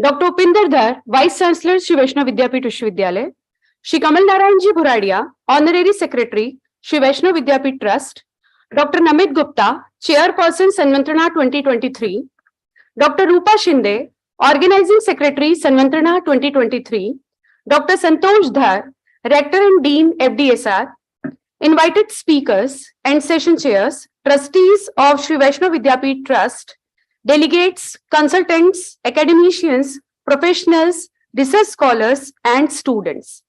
Dr. Upinder Dhar, Vice Chancellor, Shri Vaishnav Vidyapit Vishwavidyalaya, Shri Kamal Narayanji Bhuradia, Honorary Secretary, Shri Vaishnav Vidyapit Trust, Dr. Namit Gupta, Chairperson, SANMANTRANA 2023, Dr. Rupa Shinde, Organizing Secretary, SANMANTRANA 2023, Dr. Santosh Dhar, Rector and Dean, FDSR, invited speakers and session chairs, trustees of Shri Vaishnav Vidyapit Trust, delegates, consultants, academicians, professionals, research scholars, and students.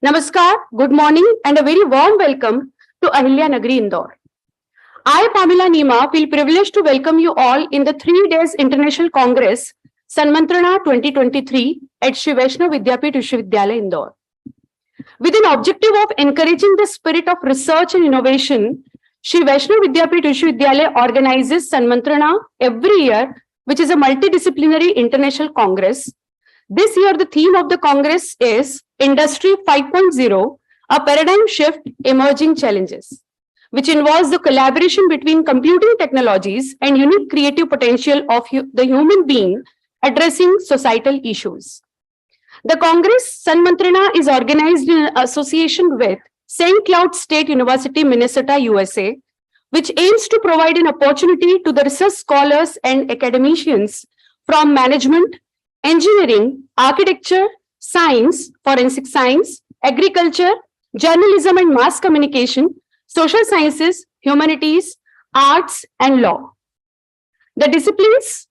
Namaskar, good morning, and a very warm welcome to Ahilya Nagari, Indore. I, Pamela Nima, feel privileged to welcome you all in the 3 days International Congress, SANMANTRANA 2023 at Shri Vaishnav Vidyapit Vishwavidyalaya, Indore. With an objective of encouraging the spirit of research and innovation, Shri Vaishnav Vidyapit Vishwavidyalaya organizes SANMANTRANA every year, which is a multidisciplinary international congress. This year, the theme of the congress is Industry 5.0, a paradigm shift, emerging challenges, which involves the collaboration between computing technologies and unique creative potential of the human being addressing societal issues. The Congress SANMANTRANA is organized in association with St. Cloud State University, Minnesota, USA, which aims to provide an opportunity to the research scholars and academicians from management, engineering, architecture, science, forensic science, agriculture, journalism and mass communication, social sciences, humanities, arts, and law. The disciplines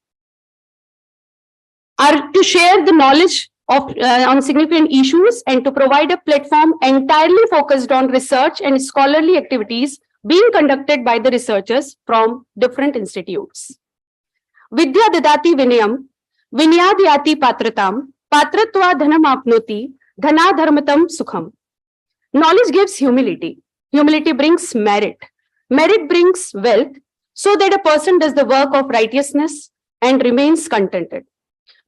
are to share the knowledge on significant issues and to provide a platform entirely focused on research and scholarly activities being conducted by the researchers from different institutes. Vidya dadati vinayam, vinyadyati patratam, patratva dhanam apnoti, dhana dharmatam sukham. Knowledge gives humility. Humility brings merit. Merit brings wealth, so that a person does the work of righteousness and remains contented.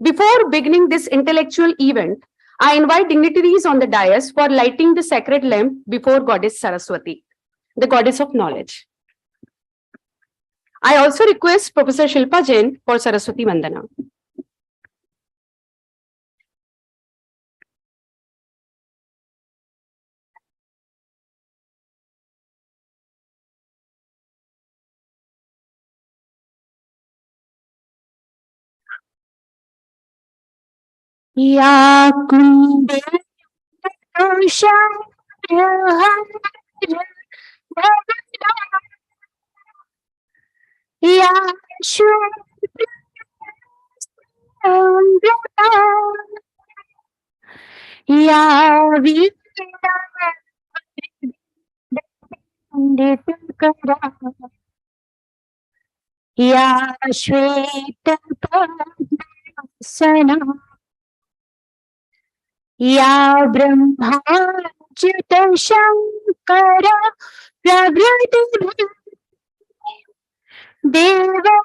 Before beginning this intellectual event, I invite dignitaries on the dais for lighting the sacred lamp before Goddess Saraswati, the goddess of knowledge. I also request Professor Shilpa Jain for Saraswati Vandana. Ya kunde ya ya Shweta Sana Ya Brahmachyuta Shankara Pravrati Deva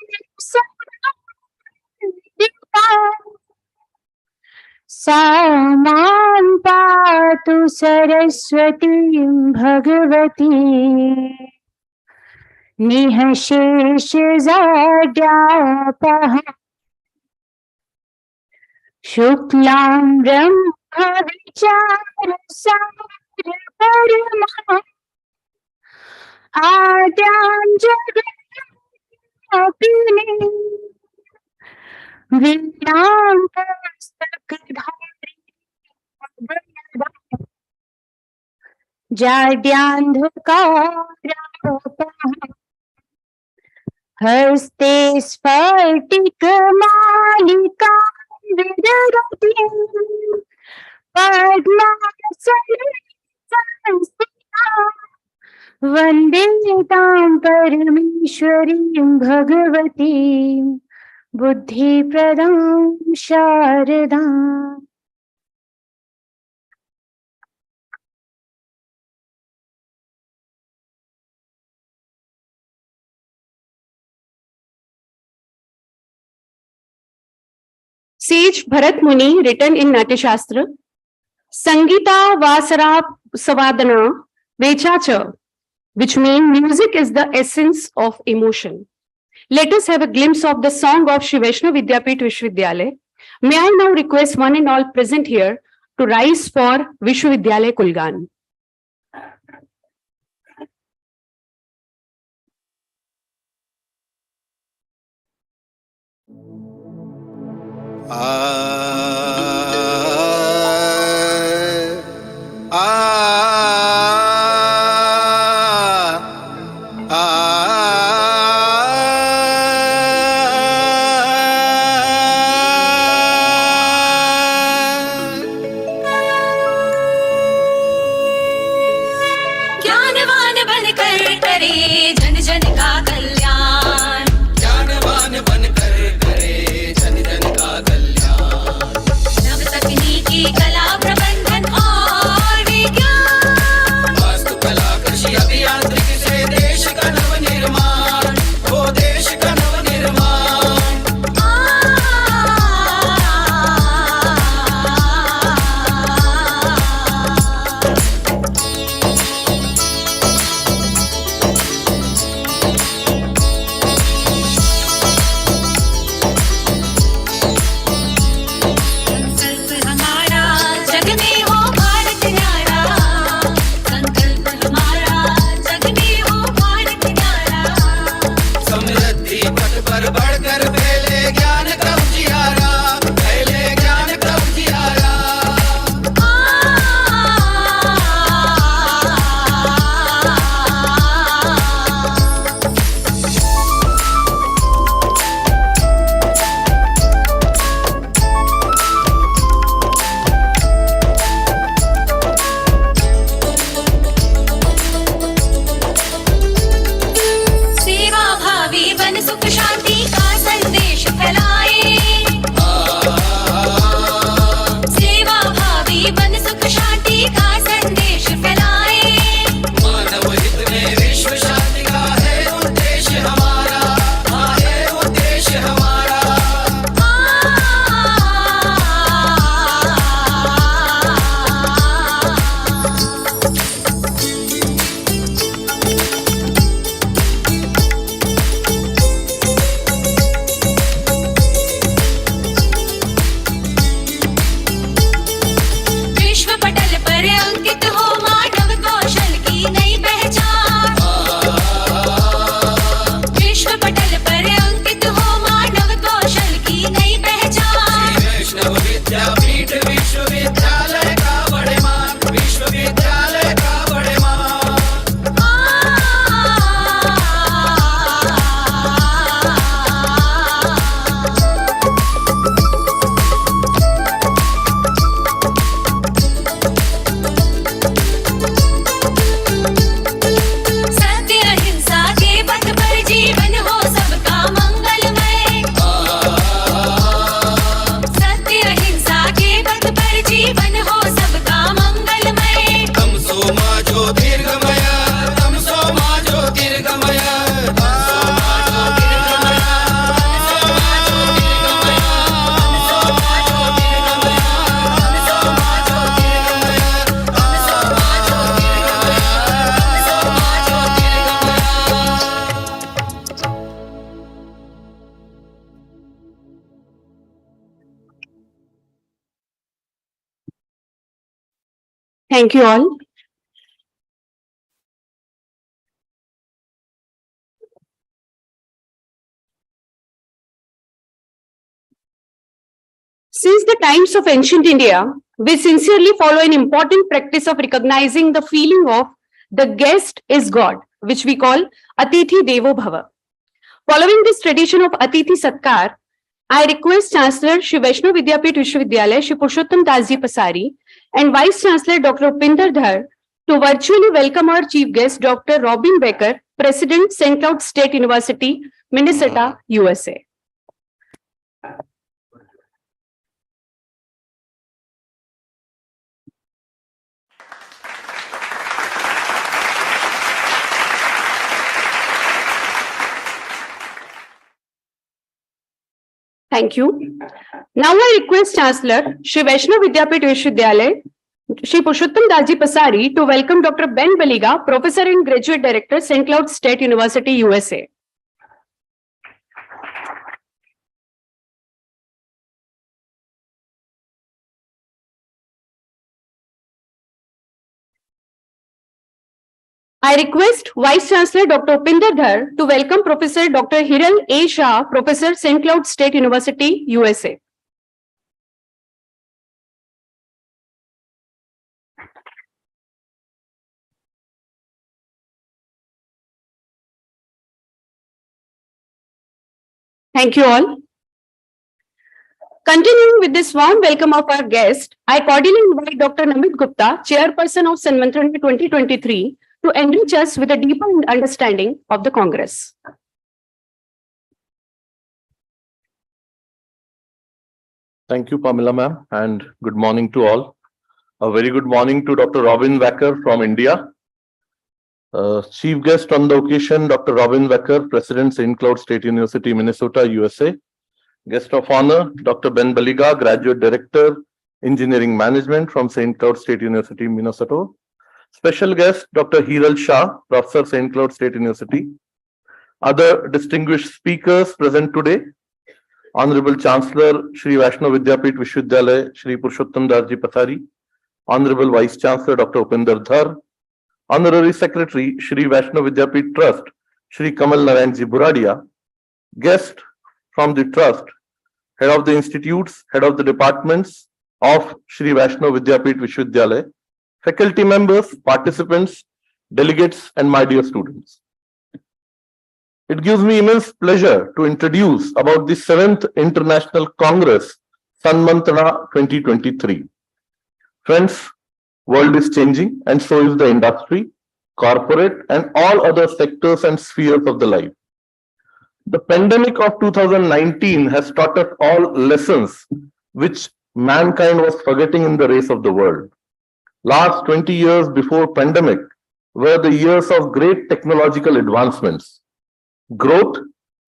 Saman Patu Saraswati Bhagavati Nihashesh Zadyapah Shuklam Brahma Vichara Sara Parama Adyam Jagadapini Vinam Pustakadhari Jadyandhakara Haste Spartika Malika Vidarati Padmasana Vande Tam Parameshwarim Bhagavatim Buddhi Pradam Sharadam. Sage Bharat Muni, written in Natya Shastra, Sangita Vasara Savadana Vechacha, which means music is the essence of emotion. Let us have a glimpse of the song of Shri Vaishnav Vidyapit Vishwavidyalaya, May I now request one and all present here to rise for Vishwavidyalaya Kulgan. ज्ञानवान बनकर करे जन जन का कल्याण, ज्ञानवान बनकर करे जन जन का कल्याण। नव तकनीकी कला प्रबंधन और विज्ञान, वास्तुकला कृषि अभियांत्रिकी से देश का नव निर्माण, हो देश का नव निर्माण। संकल्प हमारा जग में हो भारत न्यारा, संकल्प हमारा जग में हो भारत न्यारा। समृद्धि पथ पर बढ़कर फैले ज्ञान का उजियारा, फैले ज्ञान का उजियारा। सेवा भावी बन सुख शांति का संदेश फैलाए, सेवा भावी बन सुख शांति का संदेश फैलाए। मानव हित में विश्व शांति का है उद्देश्य हमारा, है उद्देश्य हमारा। विश्व पटल पर अंकित हो मानव कौशल की नई पहचान, विश्व पटल पर अंकित हो मानव कौशल की नई पहचान। वैष्णव विद्यापीठ विश्वविद्यालय का बड़े मान, विश्वविद्यालय का बड़े मान। सत्य अहिंसा के पथ पर जीवन हो सबका मंगलमय, सत्य अहिंसा के पथ पर जीवन हो सबका मंगलमय। तम सो मा ज्योतिर्गमय, तम सो मा ज्योतिर्गमय, तम सो मा ज्योतिर्गमय, तम सो मा ज्योतिर्गमय, तम सो मा ज्योतिर्गमय, तम सो मा ज्योतिर्गमय, तम सो मा ज्योतिर्गमय, तम सो मा ज्योतिर्गमय। Thank you all. Since the times of ancient India, we sincerely follow an important practice of recognizing the feeling of the guest is God, which we call Atithi Devo Bhava. Following this tradition of Atithi Satkar, I request Chancellor Shri Vaishnav Vidyapit Vishwavidyalaya Shri Purushottam Das Ji Pasari and Vice Chancellor Dr. Upinder Dhar to virtually welcome our Chief Guest Dr. Robin Becker, President, St. Cloud State University, Minnesota, USA. Thank you. Now I request Chancellor Shri Vaishnav Vidyapit Vishwavidyalaya Shri Purushottam Das Ji Pasari to welcome Dr. Ben Baliga, Professor and Graduate Director, St. Cloud State University, USA. I request Vice Chancellor Dr. Upinder Dhar to welcome Professor Dr. Hiral A. Shah, Professor, St. Cloud State University, USA. Thank you all. Continuing with this warm welcome of our guest, I cordially invite Dr. Namit Gupta, Chairperson of SANMANTRANA 2023, to enrich us with a deeper understanding of the Congress. Thank you, Pamela ma'am, and good morning to all. A very good morning to Dr. Robin Wacker from India. Chief guest on the occasion, Dr. Robin Wacker, President, St. Cloud State University, Minnesota, USA. Guest of honor, Dr. Ben Baliga, Graduate Director, Engineering Management from St. Cloud State University, Minnesota. Special guest, Dr. Hiral Shah, Professor, St. Cloud State University. Other distinguished speakers present today, Honorable Chancellor, Shri Vaishnav Vidyapit Vishwavidyalaya, Shri Purushottam Darji Pathari. Honorable Vice Chancellor, Dr. Upinder Dhar. Honorary Secretary, Shri Vaishnav Vidyapit Trust, Shri Kamal Narayanji Buradia. Guest from the Trust, Head of the Institutes, Head of the Departments of Shri Vaishnav Vidyapit Vishwavidyalaya. Faculty members, participants, delegates, and my dear students. It gives me immense pleasure to introduce about the 7th International Congress, SANMANTRANA 2023. Friends, world is changing and so is the industry, corporate, and all other sectors and spheres of the life. The pandemic of 2019 has taught us all lessons which mankind was forgetting in the race of the world. Last 20 years before pandemic were the years of great technological advancements. Growth,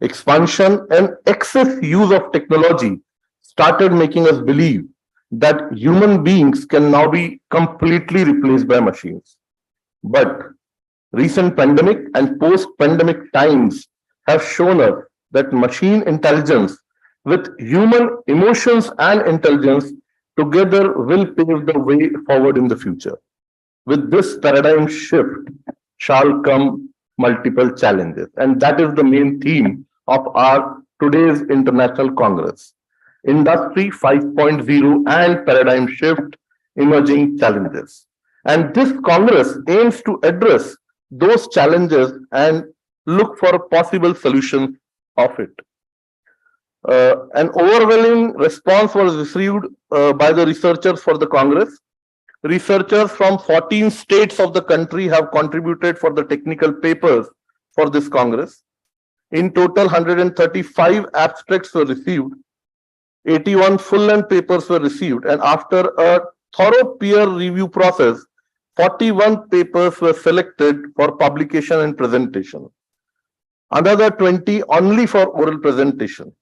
expansion, and excess use of technology started making us believe that human beings can now be completely replaced by machines. But recent pandemic and post-pandemic times have shown us that machine intelligence with human emotions and intelligence together will pave the way forward in the future. With this paradigm shift shall come multiple challenges, and that is the main theme of our today's International Congress. Industry 5.0 and paradigm shift, emerging challenges. And this Congress aims to address those challenges and look for possible solutions of it. An overwhelming response was received by the researchers for the Congress. Researchers from 14 states of the country have contributed for the technical papers for this Congress. In total, 135 abstracts were received, 81 full-length papers were received, and after a thorough peer review process, 41 papers were selected for publication and presentation. Another 20 only for oral presentation.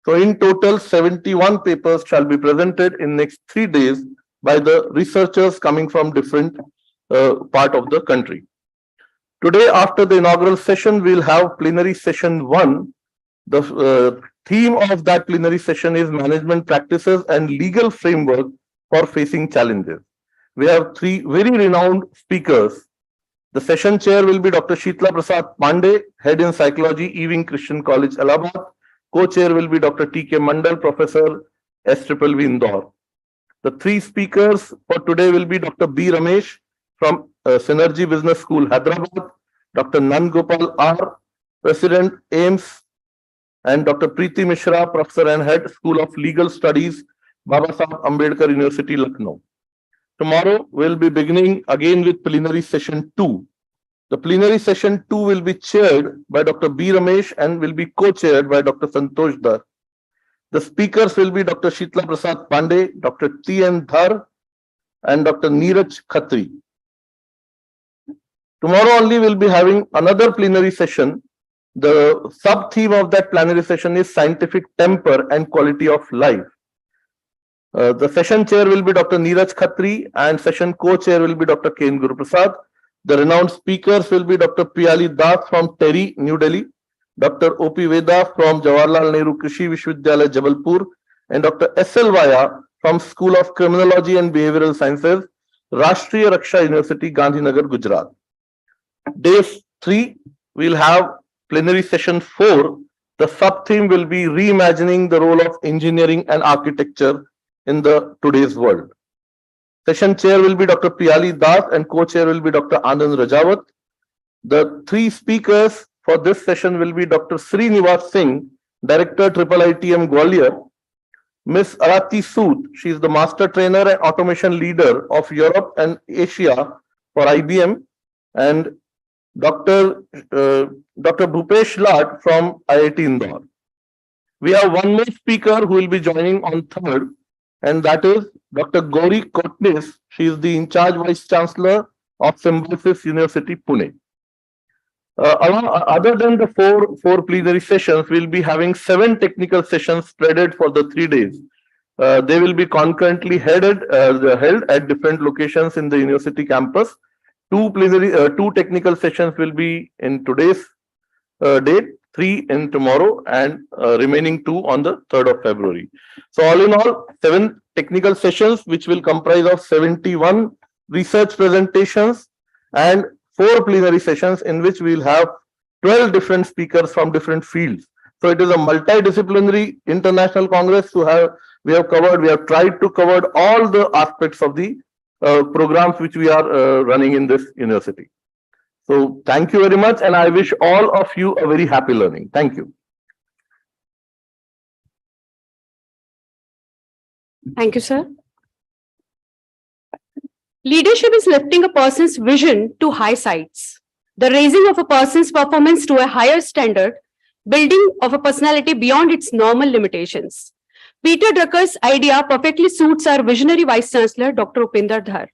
So in total, 71 papers shall be presented in next 3 days by the researchers coming from different part of the country. Today, after the inaugural session, we'll have plenary session 1. The theme of that plenary session is management practices and legal framework for facing challenges. We have 3 very renowned speakers. The session chair will be Dr. Sheetla Prasad Pandey, Head in Psychology, Ewing Christian College, Allahabad. Co-chair will be Dr. T.K. Mandal, Professor, SVV Indore. The 3 speakers for today will be Dr. B. Ramesh from Synergy Business School, Hyderabad, Dr. Nandgopal R., President, AIMS, and Dr. Preeti Mishra, Professor and Head, School of Legal Studies, Babasaheb Ambedkar University, Lucknow. Tomorrow, we'll be beginning again with plenary session 2. The plenary session 2 will be chaired by Dr. B. Ramesh and will be co-chaired by Dr. Santosh Dhar. The speakers will be Dr. Sheetla Prasad Pandey, Dr. T.N. Dhar, and Dr. Neeraj Khatri. Tomorrow only we'll be having another plenary session. The sub-theme of that plenary session is scientific temper and quality of life. The session chair will be Dr. Neeraj Khatri and session co-chair will be Dr. K. Guru Prasad. The renowned speakers will be Dr. Piyali Das from Terry, New Delhi, Dr. O.P. Veda from Jawaharlal Nehru Krishi Vishwavidyalaya, Jabalpur, and Dr. S.L. Vaya from School of Criminology and Behavioral Sciences, Rashtriya Raksha University, Gandhinagar, Gujarat. Day 3, we'll have plenary session 4. The sub-theme will be reimagining the role of engineering and architecture in the today's world. Session chair will be Dr. Priyali Das and co-chair will be Dr. Anand Rajawat. The 3 speakers for this session will be Dr. Srinivas Singh, Director IIITM Gwalior, Ms. Arati Sood, she is the Master Trainer and Automation Leader of Europe and Asia for IBM, and Dr. Bhupesh Lad from IIT Indore. We have one more speaker who will be joining on 3rd, and that is Dr. Gauri Kotnis. She is the in-charge Vice Chancellor of Symbiosis University, Pune. Other than the four plenary sessions, we'll be having 7 technical sessions spreaded for the 3 days. They will be concurrently held at different locations in the university campus. 2 technical sessions will be in today's date, 3 in tomorrow, and remaining 2 on the 3rd of February. So all in all, 7 technical sessions, which will comprise of 71 research presentations and 4 plenary sessions, in which we will have 12 different speakers from different fields. So it is a multidisciplinary international congress. We have tried to cover all the aspects of the programs which we are running in this university. So thank you very much, and I wish all of you a very happy learning. Thank you. Thank you, sir. Leadership is lifting a person's vision to high heights, the raising of a person's performance to a higher standard, building of a personality beyond its normal limitations. Peter Drucker's idea perfectly suits our visionary Vice Chancellor, Dr. Upinder Dhar.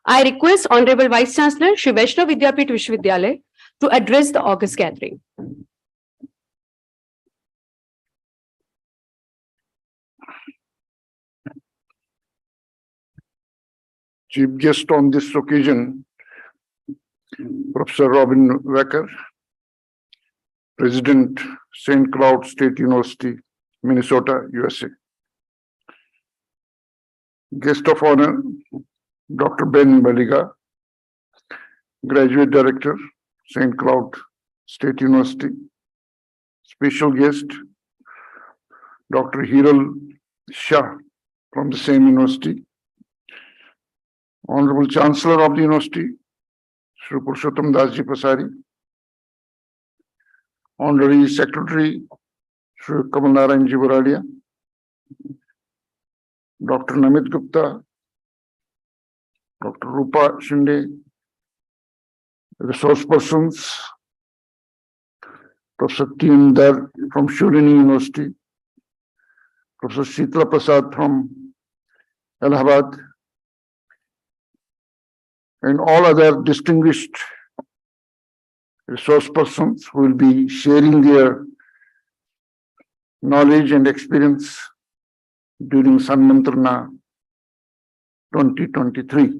I request Honorable Vice Chancellor, Shri Vaishnav Vidyapith Vishwavidyalaya, to address the August gathering. Chief guest on this occasion, Professor Robin Wacker, President, St. Cloud State University, Minnesota, USA. Guest of honor, Dr. Ben Maliga, Graduate Director, St. Cloud State University. Special guest, Dr. Hiral Shah from the same university. Honorable Chancellor of the University, Shri Purushottam Das Ji Pasari. Honorary Secretary, Shri Kamal Narayan Ji Buradia. Dr. Namit Gupta, Dr. Rupa Shinde, resource persons, Professor T.N. Dar from Shulini University, Professor Sheetla Prasad from Allahabad, and all other distinguished resource persons who will be sharing their knowledge and experience during SANMANTRANA 2023.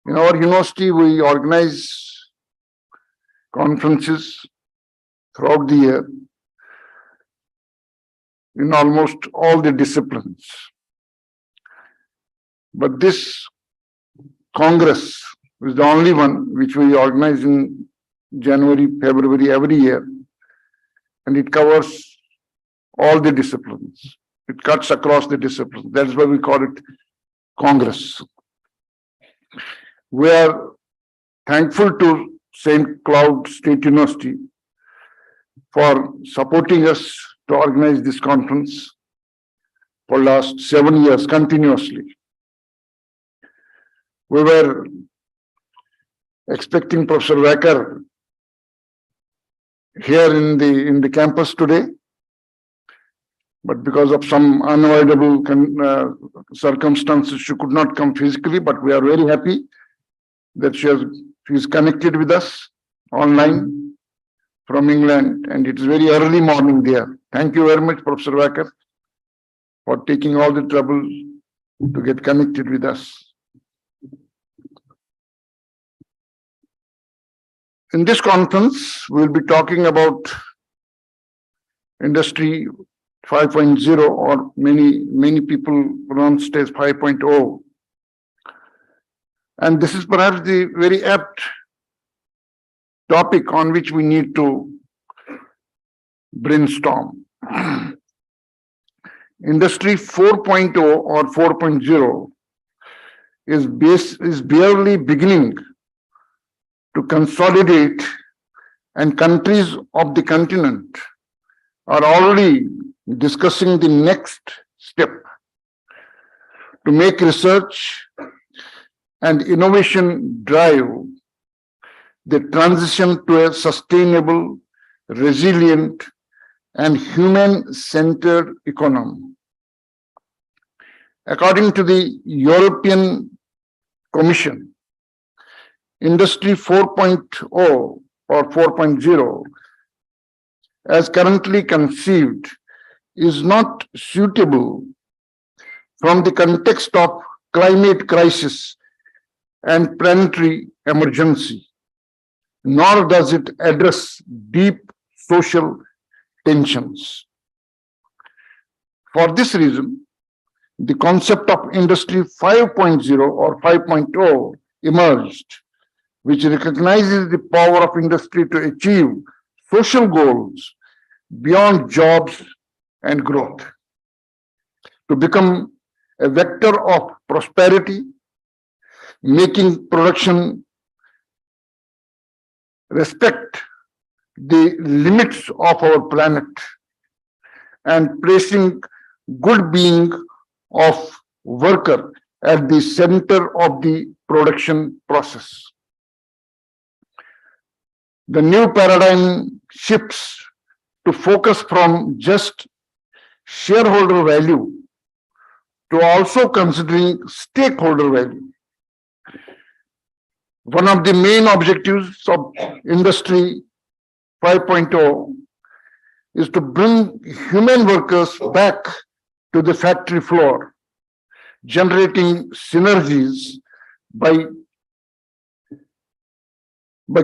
In our university, we organize conferences throughout the year in almost all the disciplines. But this Congress is the only one which we organize in January, February every year, and it covers all the disciplines. It cuts across the disciplines. That's why we call it Congress. We are thankful to St. Cloud State University for supporting us to organize this conference for last 7 years continuously. We were expecting Professor Wacker here in the campus today, but because of some unavoidable circumstances, she could not come physically. But we are very happy that she is connected with us online from England, and it is very early morning there. Thank you very much, Professor Wacker, for taking all the trouble to get connected with us. In this conference, we will be talking about Industry 5.0, or many people pronounced as 5.0. And this is perhaps the very apt topic on which we need to brainstorm. Industry 4.0 or 4.0 is barely beginning to consolidate, and countries of the continent are already discussing the next step to make research and innovation drive the transition to a sustainable, resilient, and human-centered economy. According to the European Commission, Industry 4.0 or 4.0, as currently conceived, is not suitable from the context of climate crisis and planetary emergency, nor does it address deep social tensions. For this reason, the concept of Industry 5.0 or 5.0 emerged, which recognizes the power of industry to achieve social goals beyond jobs and growth, to become a vector of prosperity, making production respect the limits of our planet, and placing good being of worker at the center of the production process. The new paradigm shifts to focus from just shareholder value to also considering stakeholder value. One of the main objectives of Industry 5.0 is to bring human workers back to the factory floor, generating synergies by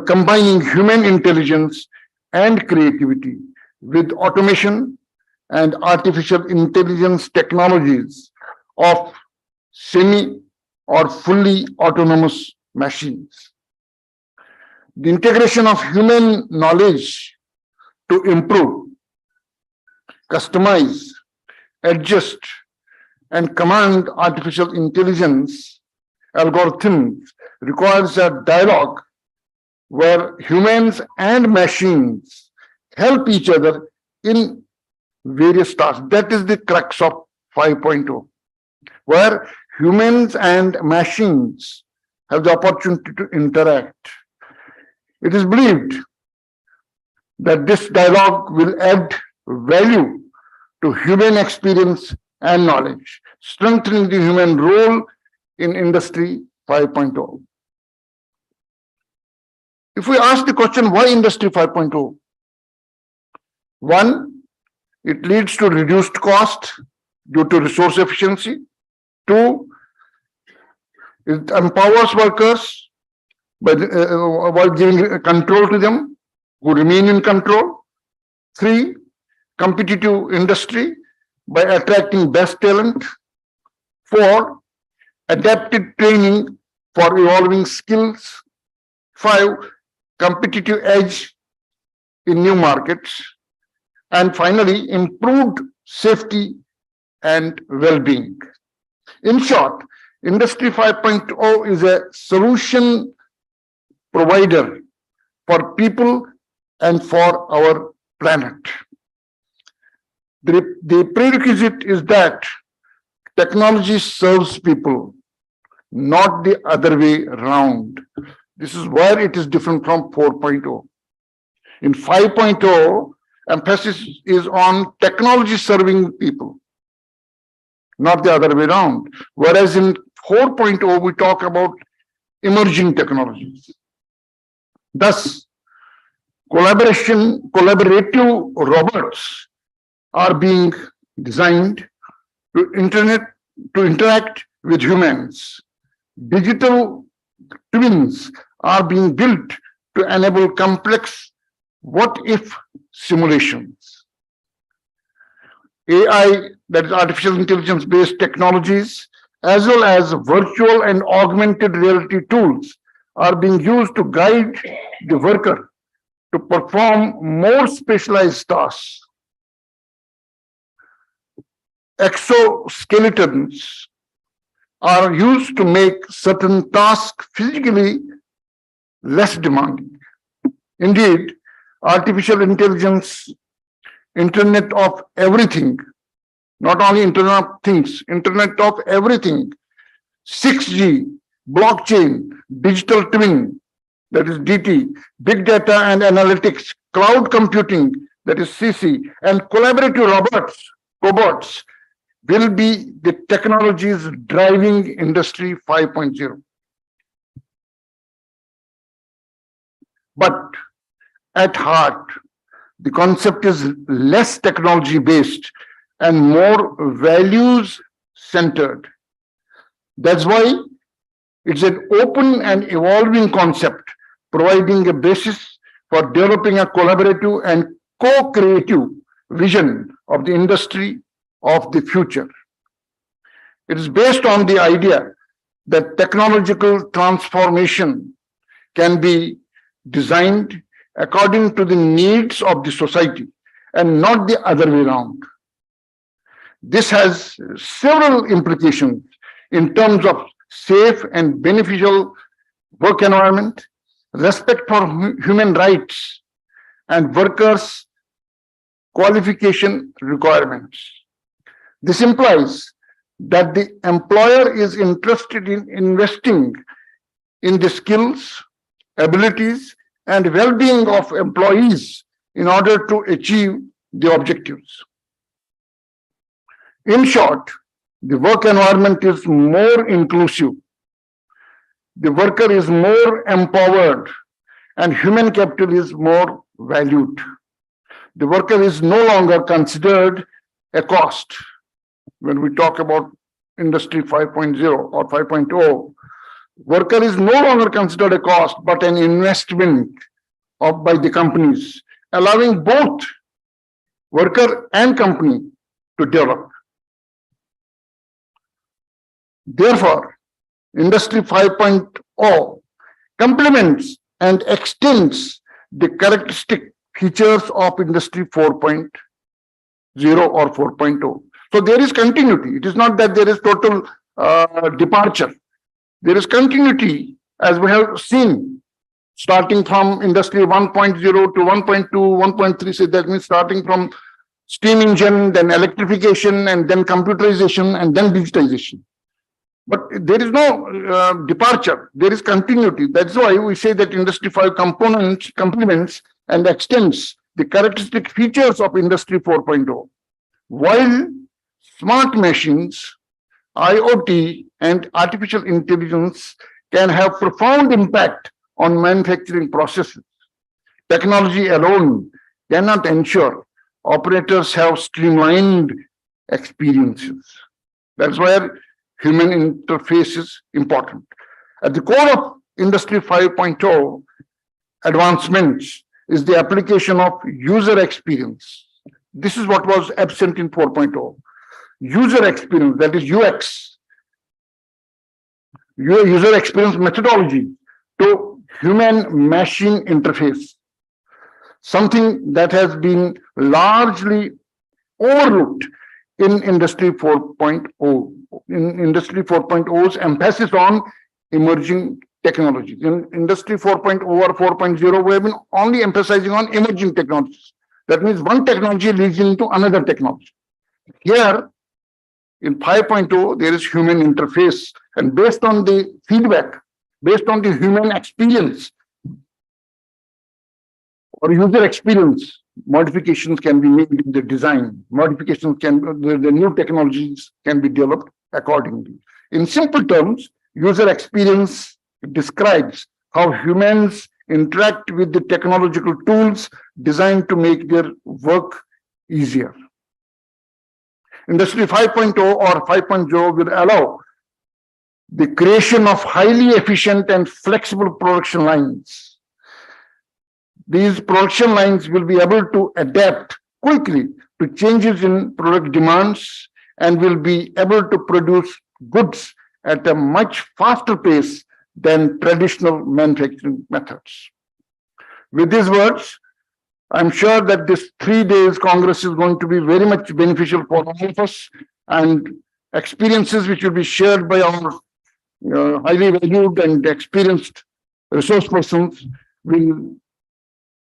combining human intelligence and creativity with automation and artificial intelligence technologies of semi or fully autonomous machines. The integration of human knowledge to improve, customize, adjust, and command artificial intelligence algorithms requires a dialogue where humans and machines help each other in various tasks. That is the crux of 5.0, where humans and machines have the opportunity to interact. It is believed that this dialogue will add value to human experience and knowledge, strengthening the human role in Industry 5.0. If we ask the question, why Industry 5.0? One, it leads to reduced cost due to resource efficiency. Two, it empowers workers while giving control to them, who remain in control. Three, competitive industry by attracting best talent. Four, adapted training for evolving skills. Five, competitive edge in new markets. And finally, improved safety and well-being. In short, Industry 5.0 is a solution provider for people and for our planet. The prerequisite is that technology serves people, not the other way around. This is where it is different from 4.0. In 5.0, emphasis is on technology serving people, not the other way around. Whereas in 4.0, we talk about emerging technologies. Thus, collaborative robots are being designed to interact with humans. Digital twins are being built to enable complex what-if simulations. AI, that is artificial intelligence-based technologies, as well as virtual and augmented reality tools are being used to guide the worker to perform more specialized tasks. Exoskeletons are used to make certain tasks physically less demanding. Indeed, artificial intelligence, Internet of everything, not only Internet of things, Internet of everything, 6G, blockchain, digital twin, that is DT, big data and analytics, cloud computing, that is CC, and collaborative robots will be the technologies driving Industry 5.0. But at heart, the concept is less technology-based and more values-centered. That's why it's an open and evolving concept, providing a basis for developing a collaborative and co-creative vision of the industry of the future. It is based on the idea that technological transformation can be designed according to the needs of the society and not the other way around. This has several implications in terms of safe and beneficial work environment, respect for human rights, and workers' qualification requirements. This implies that the employer is interested in investing in the skills, abilities, and well-being of employees in order to achieve the objectives. In short, the work environment is more inclusive, the worker is more empowered, and human capital is more valued. The worker is no longer considered a cost. When we talk about Industry 5.0 or 5.0, worker is no longer considered a cost, but an investment by the companies, allowing both worker and company to develop. Therefore, Industry 5.0 complements and extends the characteristic features of Industry 4.0 or 4.0. So there is continuity. It is not that there is total departure. There is continuity, as we have seen, starting from Industry 1.0 to 1.2, 1.3. So that means starting from steam engine, then electrification, and then computerization, and then digitization. But there is no departure. There is continuity. That's why we say that Industry 5 complements and extends the characteristic features of Industry 4.0. While smart machines, IoT, and artificial intelligence can have profound impact on manufacturing processes, technology alone cannot ensure operators have streamlined experiences. That's where human interface is important. At the core of Industry 5.0 advancements is the application of user experience. This is what was absent in 4.0. User experience, that is UX, user experience methodology to human-machine interface, something that has been largely overlooked in Industry 4.0. In Industry 4.0's emphasis on emerging technologies. In Industry 4.0 or 4.0, we have been only emphasizing on emerging technologies. That means one technology leads into another technology. Here, in 5.0, there is human interface, and based on the feedback, based on the human experience or user experience, modifications can be made in the design. Modifications the new technologies can be developed accordingly. In simple terms, user experience describes how humans interact with the technological tools designed to make their work easier. Industry 5.0 or 5.0 will allow the creation of highly efficient and flexible production lines. These production lines will be able to adapt quickly to changes in product demands and will be able to produce goods at a much faster pace than traditional manufacturing methods. With these words, I'm sure that this 3 days Congress is going to be very much beneficial for all of us, and experiences which will be shared by our highly valued and experienced resource persons will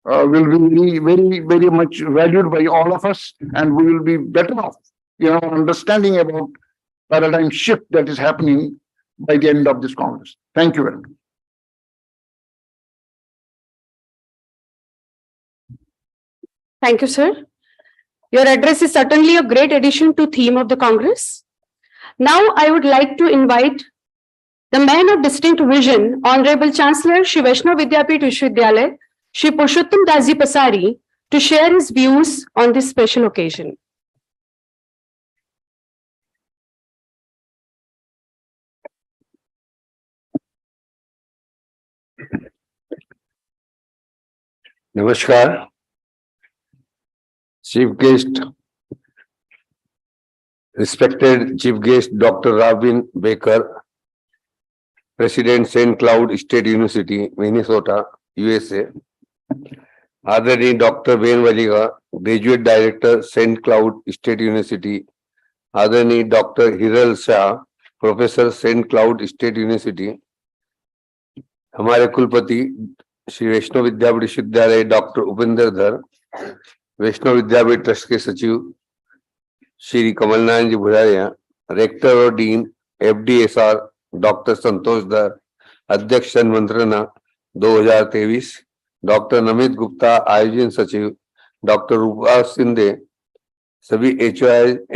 be very much valued by all of us, and we will be better off, understanding about paradigm shift that is happening by the end of this Congress. Thank you very much. Thank you, sir. Your address is certainly a great addition to theme of the Congress. Now I would like to invite the man of distinct vision, Honorable Chancellor Shri Vaishnav Vidyapit Vishwavidyalaya, Shri Purushottam Dasji Pasari, to share his views on this special occasion. Namaskar. Chief guest, respected Chief guest Dr. Robin Baker, President St. Cloud State University, Minnesota, USA. आदरणीय doctor Ben Valiga, graduate director Saint Cloud State University, आदरणीय doctor Hiral Shah, professor Saint Cloud State University, हमारे कुलपति श्री वैष्णव विद्यापीठ विश्वविद्यालय doctor Upendra धर, Vaishnav Vidyapeeth trust के सचिव Shri Kamal Narayan ji भुरारिया, rector और dean FDSR doctor संतोष धर, अध्यक्ष सन्मंत्रणा 2023, डॉक्टर नमित गुप्ता, आयोजन सचिव डॉक्टर रूपा सिंधे, सभी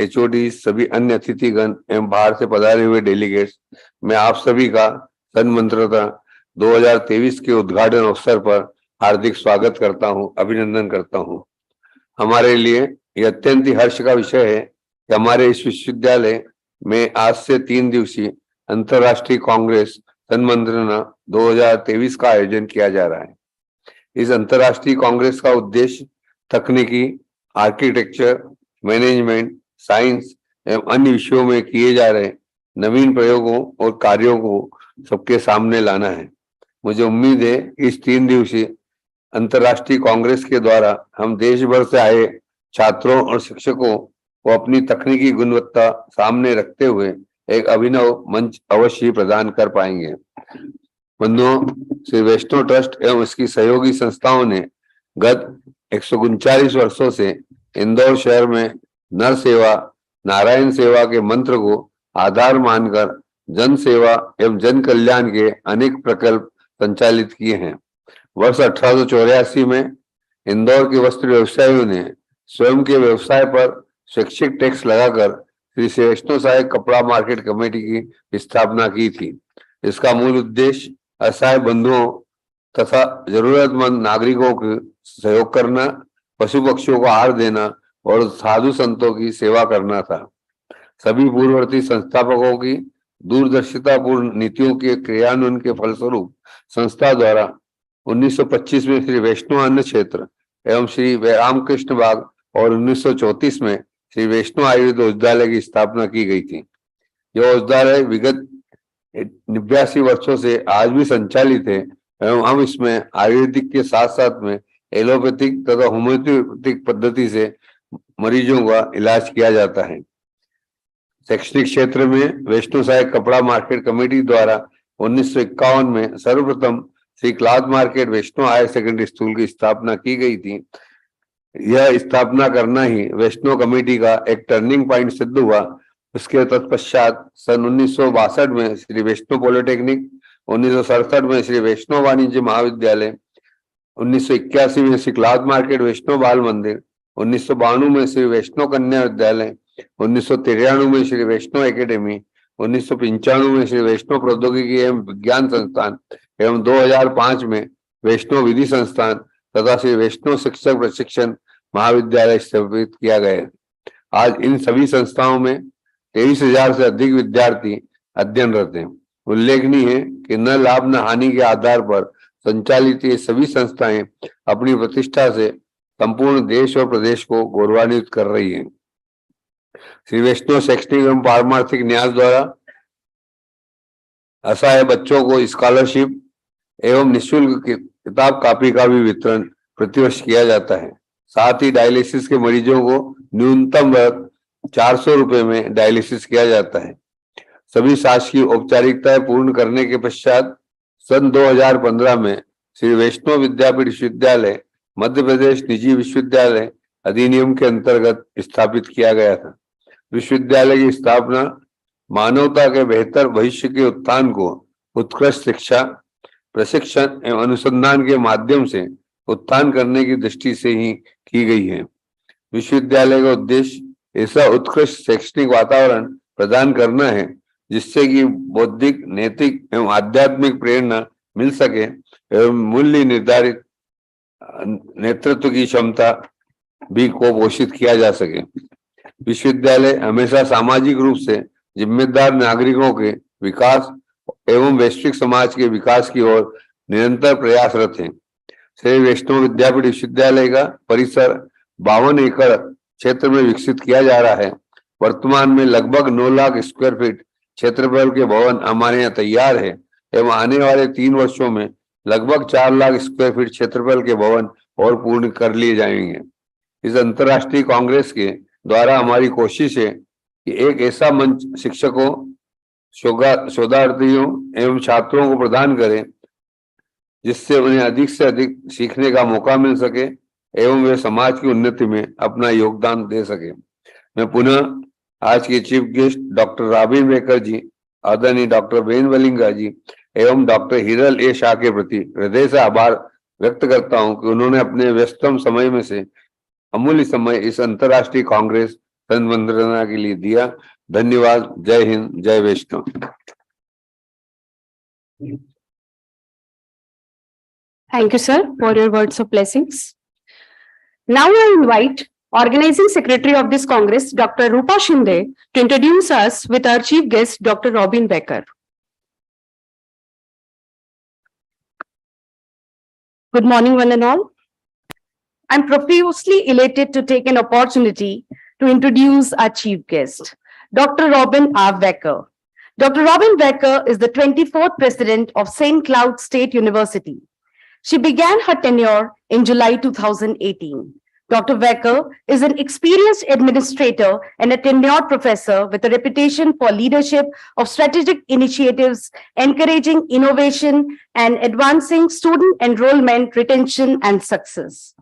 HOD, सभी अन्य अतिथिगण एवं बाहर से पधारे हुए डेलीगेट्स, मैं आप सभी का सन्मंत्रणा 2023 के उद्घाटन अवसर पर हार्दिक स्वागत करता हूं, अभिनंदन करता हूं। हमारे लिए यह अत्यंत ही हर्ष का विषय है कि हमारे इस विश्वविद्यालय में आज से 3 दिवसीय अंतर्राष्ट्रीय कांग्रेस सन्मंत्रणा 2023 का आयोजन किया जा रहा है। इस अंतर्राष्ट्रीय कांग्रेस का उद्देश्य तकनीकी, आर्किटेक्चर, मैनेजमेंट, साइंस एवं अन्य विषयों में किए जा रहे नवीन प्रयोगों और कार्यों को सबके सामने लाना है। मुझे उम्मीद है इस 3 दिवसीय अंतर्राष्ट्रीय कांग्रेस के द्वारा हम देश भर से आए छात्रों और शिक्षकों को अपनी तकनीकी गुणवत्ता सामने रखते हुए एक अभिनव मंच अवश्य प्रदान कर पाएंगे। बंधुओं, श्री वैष्णव ट्रस्ट एवं इसकी सहयोगी संस्थाओं ने गत 139 वर्षों से इंदौर शहर में नर सेवा, नारायण सेवा के मंत्र को आधार मानकर जन सेवा एवं जन कल्याण के अनेक प्रकल्प संचालित किए हैं। वर्ष 1884 में इंदौर के वस्त्र व्यवसायियों ने स्वयं के व्यवसाय पर शैक्षिक टैक्स लगाकर श्री वैष्णव सहायक कपड़ा मार्केट कमेटी की स्थापना की थी। इसका मूल उद्देश्य असहाय बंधुओं तथा जरूरतमंद नागरिकों को सहयोग करना, पशु पक्षियों को आहार देना और साधु संतों की सेवा करना था। सभी पूर्ववर्ती संस्थापकों की दूरदर्शितापूर्ण नीतियों के क्रियान्वयन के फलस्वरूप संस्था द्वारा 1925 में श्री वैष्णव अन्न क्षेत्र एवं श्री रामकृष्ण बाग और 1934 में श्री वैष्णव आयुर्वेद औषधालय की स्थापना की गई थी। यह औषधालय विगत 89 वर्षों से आज भी संचालित है एवं हम इसमें आयुर्वेदिक के साथ साथ में एलोपैथिक तथा होम्योपैथिक पद्धति से मरीजों का इलाज किया जाता है। शैक्षणिक क्षेत्र में वैष्णव सहायक कपड़ा मार्केट कमेटी द्वारा 1951 में सर्वप्रथम श्री क्लॉथ मार्केट वैष्णव हायर सेकेंडरी स्कूल की स्थापना की गई थी। यह स्थापना करना ही वैष्णव कमेटी का एक टर्निंग पॉइंट सिद्ध हुआ। उसके तत्पश्चात सन 1962 में श्री वैष्णव पॉलिटेक्निक, 1967 में श्री वैष्णव वाणिज्य महाविद्यालय, 1981 में श्री क्लॉथ मार्केट वैष्णव बाल मंदिर, 1992 में श्री वैष्णव कन्या विद्यालय, 1993 में श्री वैष्णव एकेडमी, 1995 में श्री वैष्णव प्रौद्योगिकी एवं विज्ञान संस्थान एवं 2005 में वैष्णव विधि संस्थान तथा श्री वैष्णव शिक्षक प्रशिक्षण महाविद्यालय स्थापित किया गया। आज इन सभी संस्थाओं में 23,000 से अधिक विद्यार्थी अध्ययनरत हैं। उल्लेखनीय है कि न लाभ न हानि के आधार पर संचालित ये सभी संस्थाएं अपनी प्रतिष्ठा से संपूर्ण देश और प्रदेश को गौरवान्वित कर रही हैं। श्री वैष्णव शैक्षणिक एवं पारमार्थिक न्यास द्वारा असहाय बच्चों को स्कॉलरशिप एवं निःशुल्क किताब कॉपी का भी वितरण प्रतिवर्ष किया जाता है। साथ ही डायलिसिस के मरीजों को न्यूनतम 400 रुपए में डायलिसिस किया जाता है। सभी शासकीय औपचारिकताएं पूर्ण करने के पश्चात सन 2015 में श्री वैष्णव विद्यापीठ विश्वविद्यालय मध्य प्रदेश निजी विश्वविद्यालय अधिनियम के अंतर्गत स्थापित किया गया था। विश्वविद्यालय की स्थापना मानवता के बेहतर भविष्य के उत्थान को उत्कृष्ट शिक्षा, प्रशिक्षण एवं अनुसंधान के माध्यम से उत्थान करने की दृष्टि से ही की गई है। विश्वविद्यालय का उद्देश्य ऐसा उत्कृष्ट शैक्षणिक वातावरण प्रदान करना है जिससे कि बौद्धिक, नैतिक एवं आध्यात्मिक प्रेरणा मिल सके एवं मूल्य निर्धारित नेतृत्व की क्षमता भी को पोषित किया जा सके। विश्वविद्यालय हमेशा सामाजिक रूप से जिम्मेदार नागरिकों के विकास एवं वैश्विक समाज के विकास की ओर निरंतर प्रयासरत है। श्री वैष्णव विद्यापीठ विश्वविद्यालय का परिसर 52 एकड़ क्षेत्र में विकसित किया जा रहा है। वर्तमान में लगभग 9 लाख स्क्वायर फीट क्षेत्रफल के भवन हमारे यहाँ तैयार है एवं आने वाले 3 वर्षों में लगभग 4 लाख स्क्वायर फीट क्षेत्रफल के भवन और पूर्ण कर लिए जाएंगे। इस अंतर्राष्ट्रीय कांग्रेस के द्वारा हमारी कोशिश है कि एक ऐसा मंच शिक्षकों, शोधार्थियों एवं छात्रों को प्रदान करें जिससे उन्हें अधिक से अधिक सीखने का मौका मिल सके एवं वे समाज की उन्नति में अपना योगदान दे सके। मैं पुनः आज के chief guest doctor Robin Baker ji, आदरणीय डॉक्टर वेन वलिंगा जी एवं डॉक्टर हिरल ए शाह के प्रति हृदय से आभार व्यक्त करता हूं कि उन्होंने अपने व्यस्तम समय में से अमूल्य समय इस अंतर्राष्ट्रीय कांग्रेस सन्मंत्रणा के लिए दिया। धन्यवाद। जय हिंद, जय वैष्णव। Thank you, sir, for your words of blessings. Now I invite Organizing Secretary of this Congress, Dr. Rupa Shinde, to introduce us with our chief guest, Dr. Robin Becker. Good morning, one and all. I'm profusely elated to take an opportunity to introduce our chief guest, Dr. Robin R. Becker. Dr. Robin Becker is the 24th president of St. Cloud State University. She began her tenure in July 2018. Dr. Becker is an experienced administrator and a tenured professor with a reputation for leadership of strategic initiatives, encouraging innovation and advancing student enrollment, retention, and success.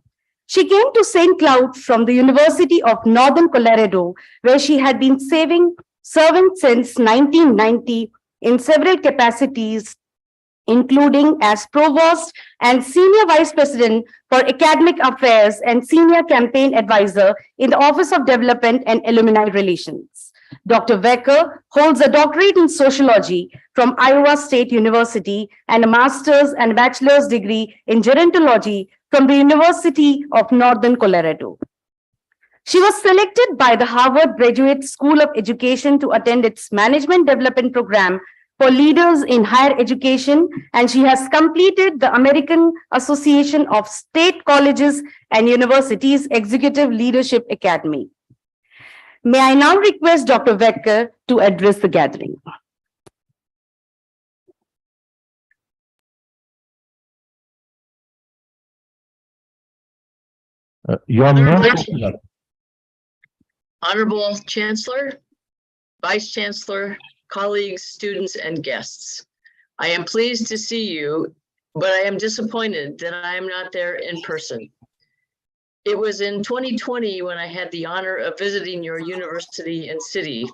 She came to St. Cloud from the University of Northern Colorado, where she had been serving since 1990 in several capacities, including as Provost and Senior Vice President for Academic Affairs and Senior Campaign Advisor in the Office of Development and Alumni Relations. Dr. Becker holds a doctorate in sociology from Iowa State University and a master's and bachelor's degree in gerontology from the University of Northern Colorado. She was selected by the Harvard Graduate School of Education to attend its Management Development Program for leaders in higher education, and she has completed the American Association of State Colleges and Universities Executive Leadership Academy. May I now request Dr. Becker to address the gathering. Honorable Chancellor, Vice Chancellor, colleagues, students, and guests. I am pleased to see you, but I am disappointed that I am not there in person. It was in 2020 when I had the honor of visiting your university and city,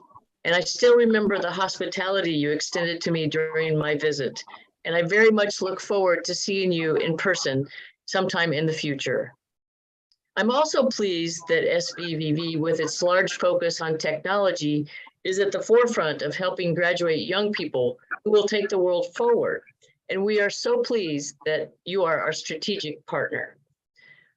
and I still remember the hospitality you extended to me during my visit, and I very much look forward to seeing you in person sometime in the future. I'm also pleased that SVVV, with its large focus on technology, is at the forefront of helping graduate young people who will take the world forward. And we are so pleased that you are our strategic partner.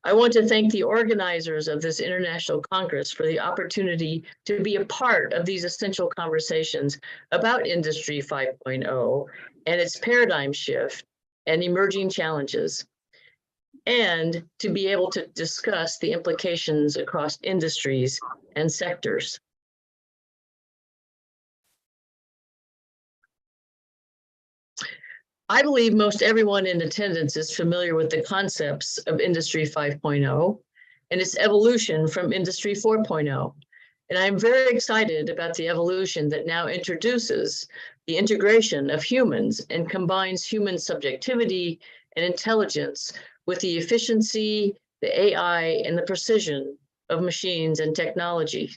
I want to thank the organizers of this International Congress for the opportunity to be a part of these essential conversations about Industry 5.0 and its paradigm shift and emerging challenges, and to be able to discuss the implications across industries and sectors. I believe most everyone in attendance is familiar with the concepts of Industry 5.0 and its evolution from Industry 4.0. And I'm very excited about the evolution that now introduces the integration of humans and combines human subjectivity and intelligence with the efficiency, the AI, and the precision of machines and technology.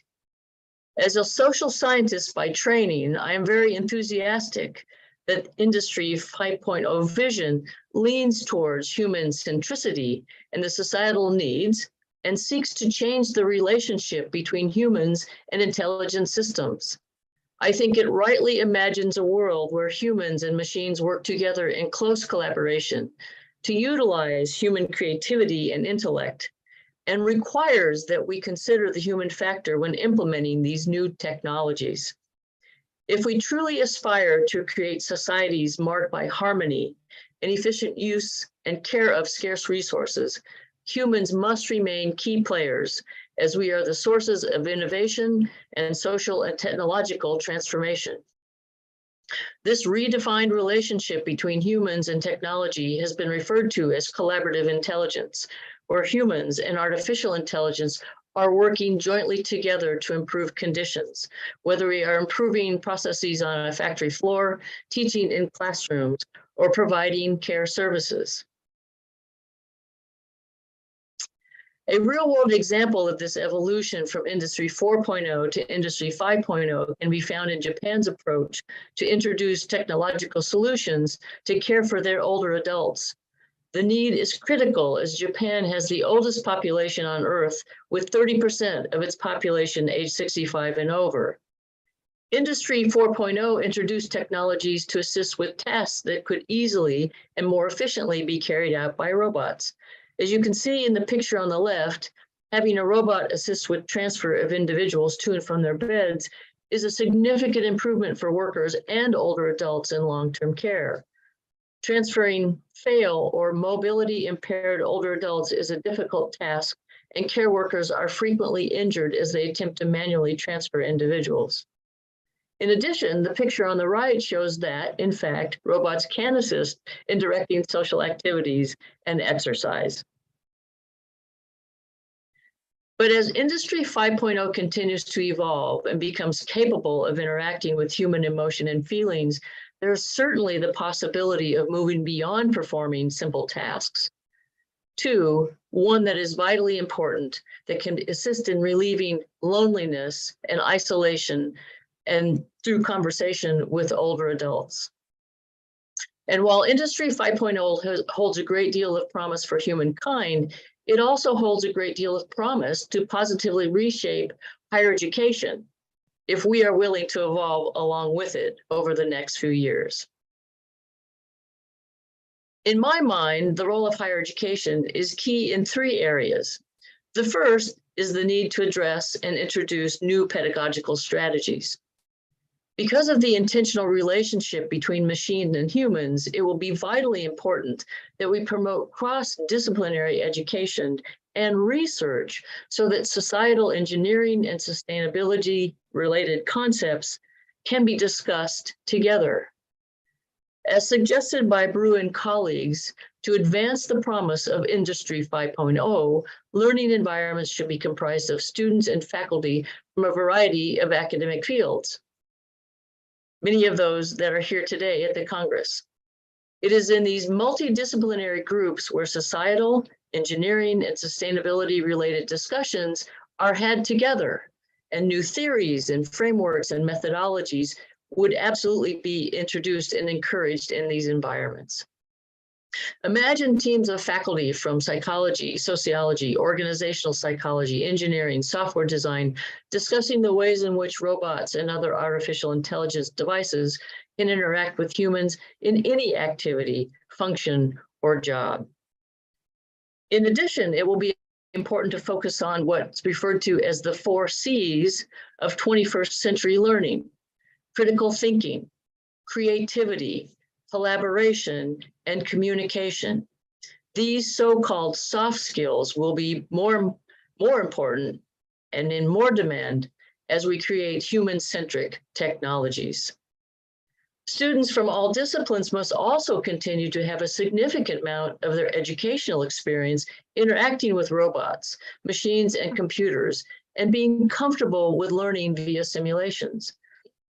As a social scientist by training, I am very enthusiastic that Industry 5.0 vision leans towards human centricity and the societal needs and seeks to change the relationship between humans and intelligent systems. I think it rightly imagines a world where humans and machines work together in close collaboration to utilize human creativity and intellect, and requires that we consider the human factor when implementing these new technologies. If we truly aspire to create societies marked by harmony and efficient use and care of scarce resources, humans must remain key players as we are the sources of innovation and social and technological transformation. This redefined relationship between humans and technology has been referred to as collaborative intelligence, where humans and artificial intelligence are working jointly together to improve conditions, whether we are improving processes on a factory floor, teaching in classrooms, or providing care services. A real-world example of this evolution from Industry 4.0 to Industry 5.0 can be found in Japan's approach to introduce technological solutions to care for their older adults. The need is critical as Japan has the oldest population on Earth, with 30% of its population aged 65 and over. Industry 4.0 introduced technologies to assist with tasks that could easily and more efficiently be carried out by robots. As you can see in the picture on the left, having a robot assist with transfer of individuals to and from their beds is a significant improvement for workers and older adults in long-term care. Transferring frail or mobility impaired older adults is a difficult task, and care workers are frequently injured as they attempt to manually transfer individuals. In addition, the picture on the right shows that, in fact, robots can assist in directing social activities and exercise. But as Industry 5.0 continues to evolve and becomes capable of interacting with human emotion and feelings, there's certainly the possibility of moving beyond performing simple tasks to one that is vitally important, that can assist in relieving loneliness and isolation and through conversation with older adults. And while Industry 5.0 holds a great deal of promise for humankind, it also holds a great deal of promise to positively reshape higher education if we are willing to evolve along with it over the next few years. In my mind, the role of higher education is key in three areas. The first is the need to address and introduce new pedagogical strategies. Because of the intentional relationship between machines and humans, it will be vitally important that we promote cross-disciplinary education and research so that societal engineering and sustainability-related concepts can be discussed together. As suggested by Brew and colleagues, to advance the promise of Industry 5.0, learning environments should be comprised of students and faculty from a variety of academic fields, many of those that are here today at the Congress. It is in these multidisciplinary groups where societal, engineering, and sustainability-related discussions are had together, and new theories and frameworks and methodologies would absolutely be introduced and encouraged in these environments. Imagine teams of faculty from psychology, sociology, organizational psychology, engineering, software design, discussing the ways in which robots and other artificial intelligence devices can interact with humans in any activity, function, or job. In addition, it will be important to focus on what's referred to as the 4 C's of 21st century learning: critical thinking, creativity, collaboration, and communication. These so-called soft skills will be more important and in more demand as we create human-centric technologies. Students from all disciplines must also continue to have a significant amount of their educational experience interacting with robots, machines, and computers, and being comfortable with learning via simulations.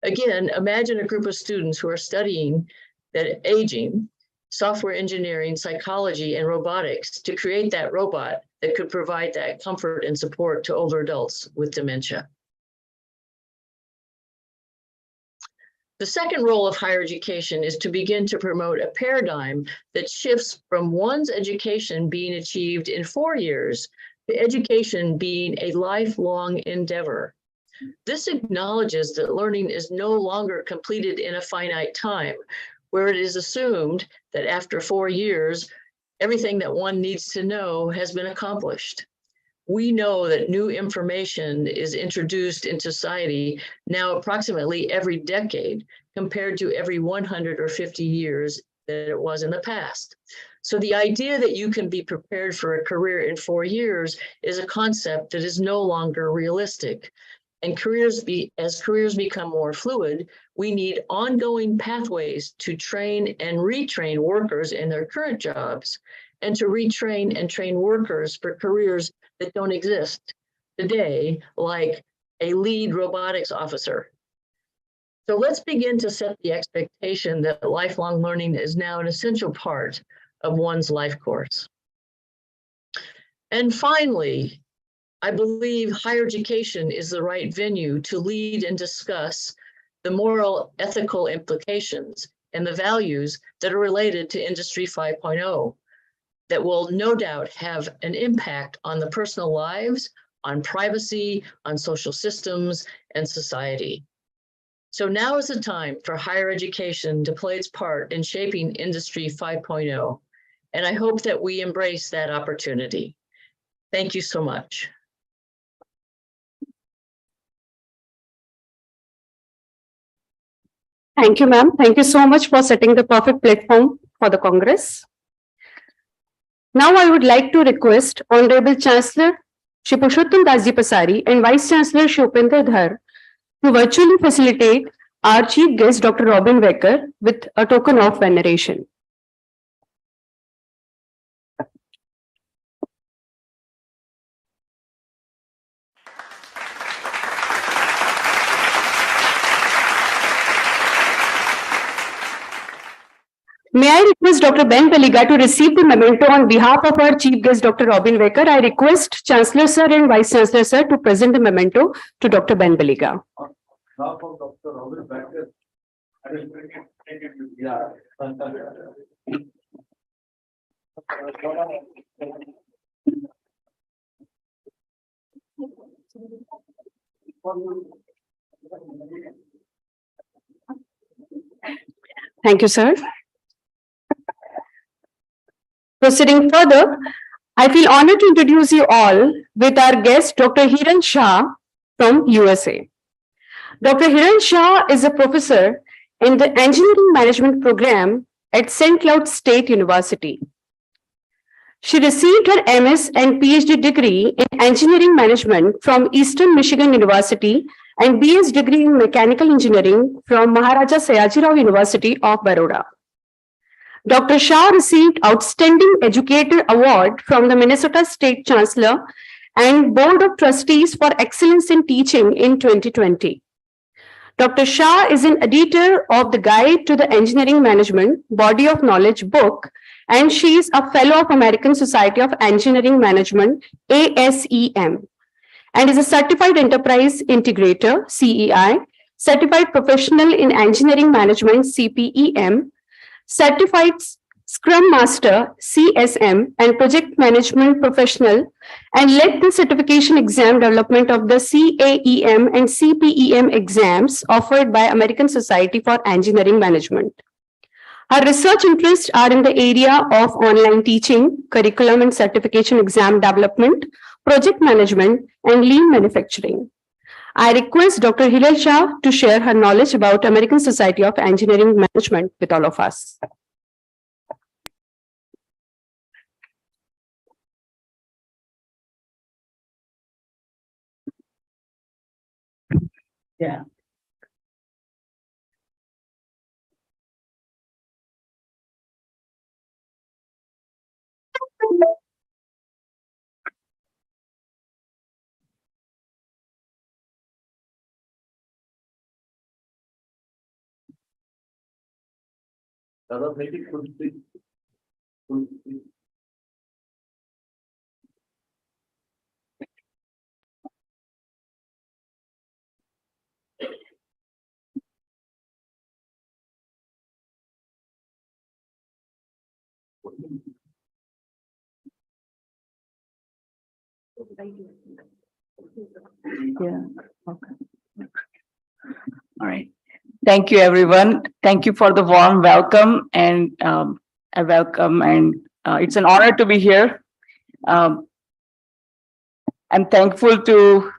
Again, imagine a group of students who are studying that aging, software engineering, psychology, and robotics to create that robot that could provide that comfort and support to older adults with dementia. The second role of higher education is to begin to promote a paradigm that shifts from one's education being achieved in 4 years to education being a lifelong endeavor. This acknowledges that learning is no longer completed in a finite time, where it is assumed that after 4 years, everything that one needs to know has been accomplished. We know that new information is introduced in society now approximately every decade compared to every 100 or 50 years that it was in the past. So the idea that you can be prepared for a career in 4 years is a concept that is no longer realistic. And as careers become more fluid, we need ongoing pathways to train and retrain workers in their current jobs, and to retrain and train workers for careers that don't exist today, like a lead robotics officer. So let's begin to set the expectation that lifelong learning is now an essential part of one's life course. And finally, I believe higher education is the right venue to lead and discuss the moral, ethical implications and the values that are related to Industry 5.0 that will no doubt have an impact on the personal lives, on privacy, on social systems, and society. So now is the time for higher education to play its part in shaping Industry 5.0, and I hope that we embrace that opportunity. Thank you so much. Thank you, ma'am. Thank you so much for setting the perfect platform for the Congress. Now I would like to request Honorable Chancellor Shri Purushottam Dasji Pasari and Vice Chancellor Shri Upendra Dhar to virtually facilitate our Chief Guest Dr. Robin Becker with a token of veneration. May I request Dr. Ben Baliga to receive the memento on behalf of our Chief Guest Dr. Robin Becker. I request Chancellor Sir and Vice Chancellor Sir to present the memento to Dr. Ben Baliga. Thank you, sir. Proceeding further, I feel honored to introduce you all with our guest, Dr. Hiran Shah from USA. Dr. Hiran Shah is a professor in the Engineering Management program at St. Cloud State University. She received her MS and PhD degree in Engineering Management from Eastern Michigan University and BS degree in Mechanical Engineering from Maharaja Sayajirao University of Baroda. Dr. Shah received Outstanding Educator Award from the Minnesota State Chancellor and Board of Trustees for Excellence in Teaching in 2020. Dr. Shah is an editor of the Guide to the Engineering Management Body of Knowledge book, and she is a Fellow of American Society of Engineering Management, ASEM, and is a Certified Enterprise Integrator, CEI, Certified Professional in Engineering Management, CPEM, Certified Scrum Master, CSM, and Project Management Professional, and led the certification exam development of the CAEM and CPEM exams offered by American Society for Engineering Management. Her research interests are in the area of online teaching, curriculum and certification exam development, project management, and lean manufacturing. I request Dr. Hiran Shah to share her knowledge about American Society of Engineering Management with all of us. Yeah. Rather, make it full screen. Full screen. Yeah, okay. All right. Thank you, everyone. Thank you for the warm welcome and a welcome, and it's an honor to be here. Um, I'm thankful to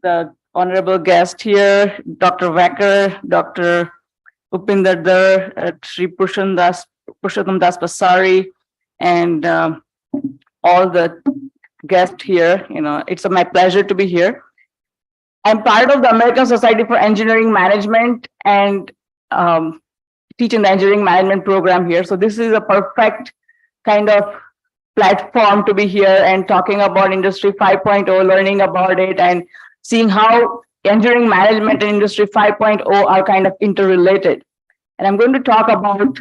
the honorable guest here, Dr. Wacker, Dr. Upinder Dar, Sri Purushottam Das Pasari, and all the guests here. You know, it's my pleasure to be here. I'm part of the American Society for Engineering Management and teaching the engineering management program here. So this is a perfect kind of platform to be here and talking about Industry 5.0, learning about it and seeing how engineering management and Industry 5.0 are kind of interrelated. And I'm going to talk about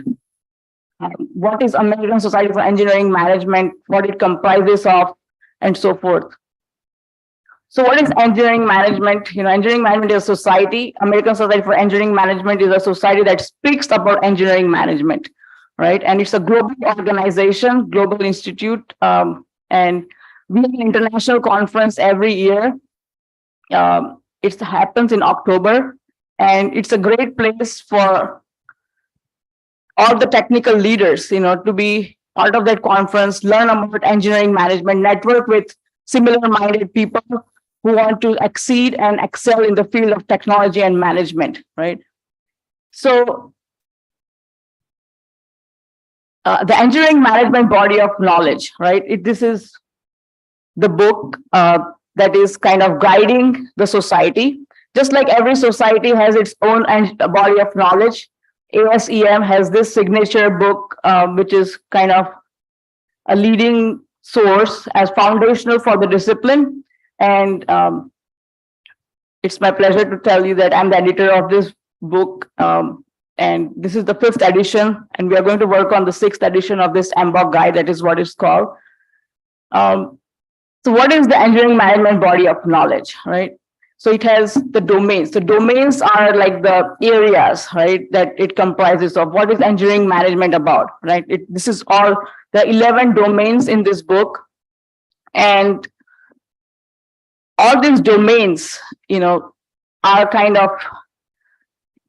what is American Society for Engineering Management, what it comprises of, and so forth. So what is engineering management? You know, engineering management is a society. American Society for Engineering Management is a society that speaks about engineering management, right? And it's a global organization, global institute, and we have an international conference every year. It happens in October, and it's a great place for all the technical leaders, you know, to be part of that conference, learn about engineering management, network with similar-minded people who want to exceed and excel in the field of technology and management, right? So the engineering management body of knowledge, right? This is the book that is kind of guiding the society. Just like every society has its own body of knowledge, ASEM has this signature book, which is kind of a leading source as foundational for the discipline. And it's my pleasure to tell you that I'm the editor of this book. And this is the 5th edition, and we are going to work on the 6th edition of this MBOK guide, that is what it's called. So what is the engineering management body of knowledge, right? So it has the domains. The domains are like the areas, right, that it comprises of. What is engineering management about, right? This is all the 11 domains in this book. And all these domains, you know, are kind of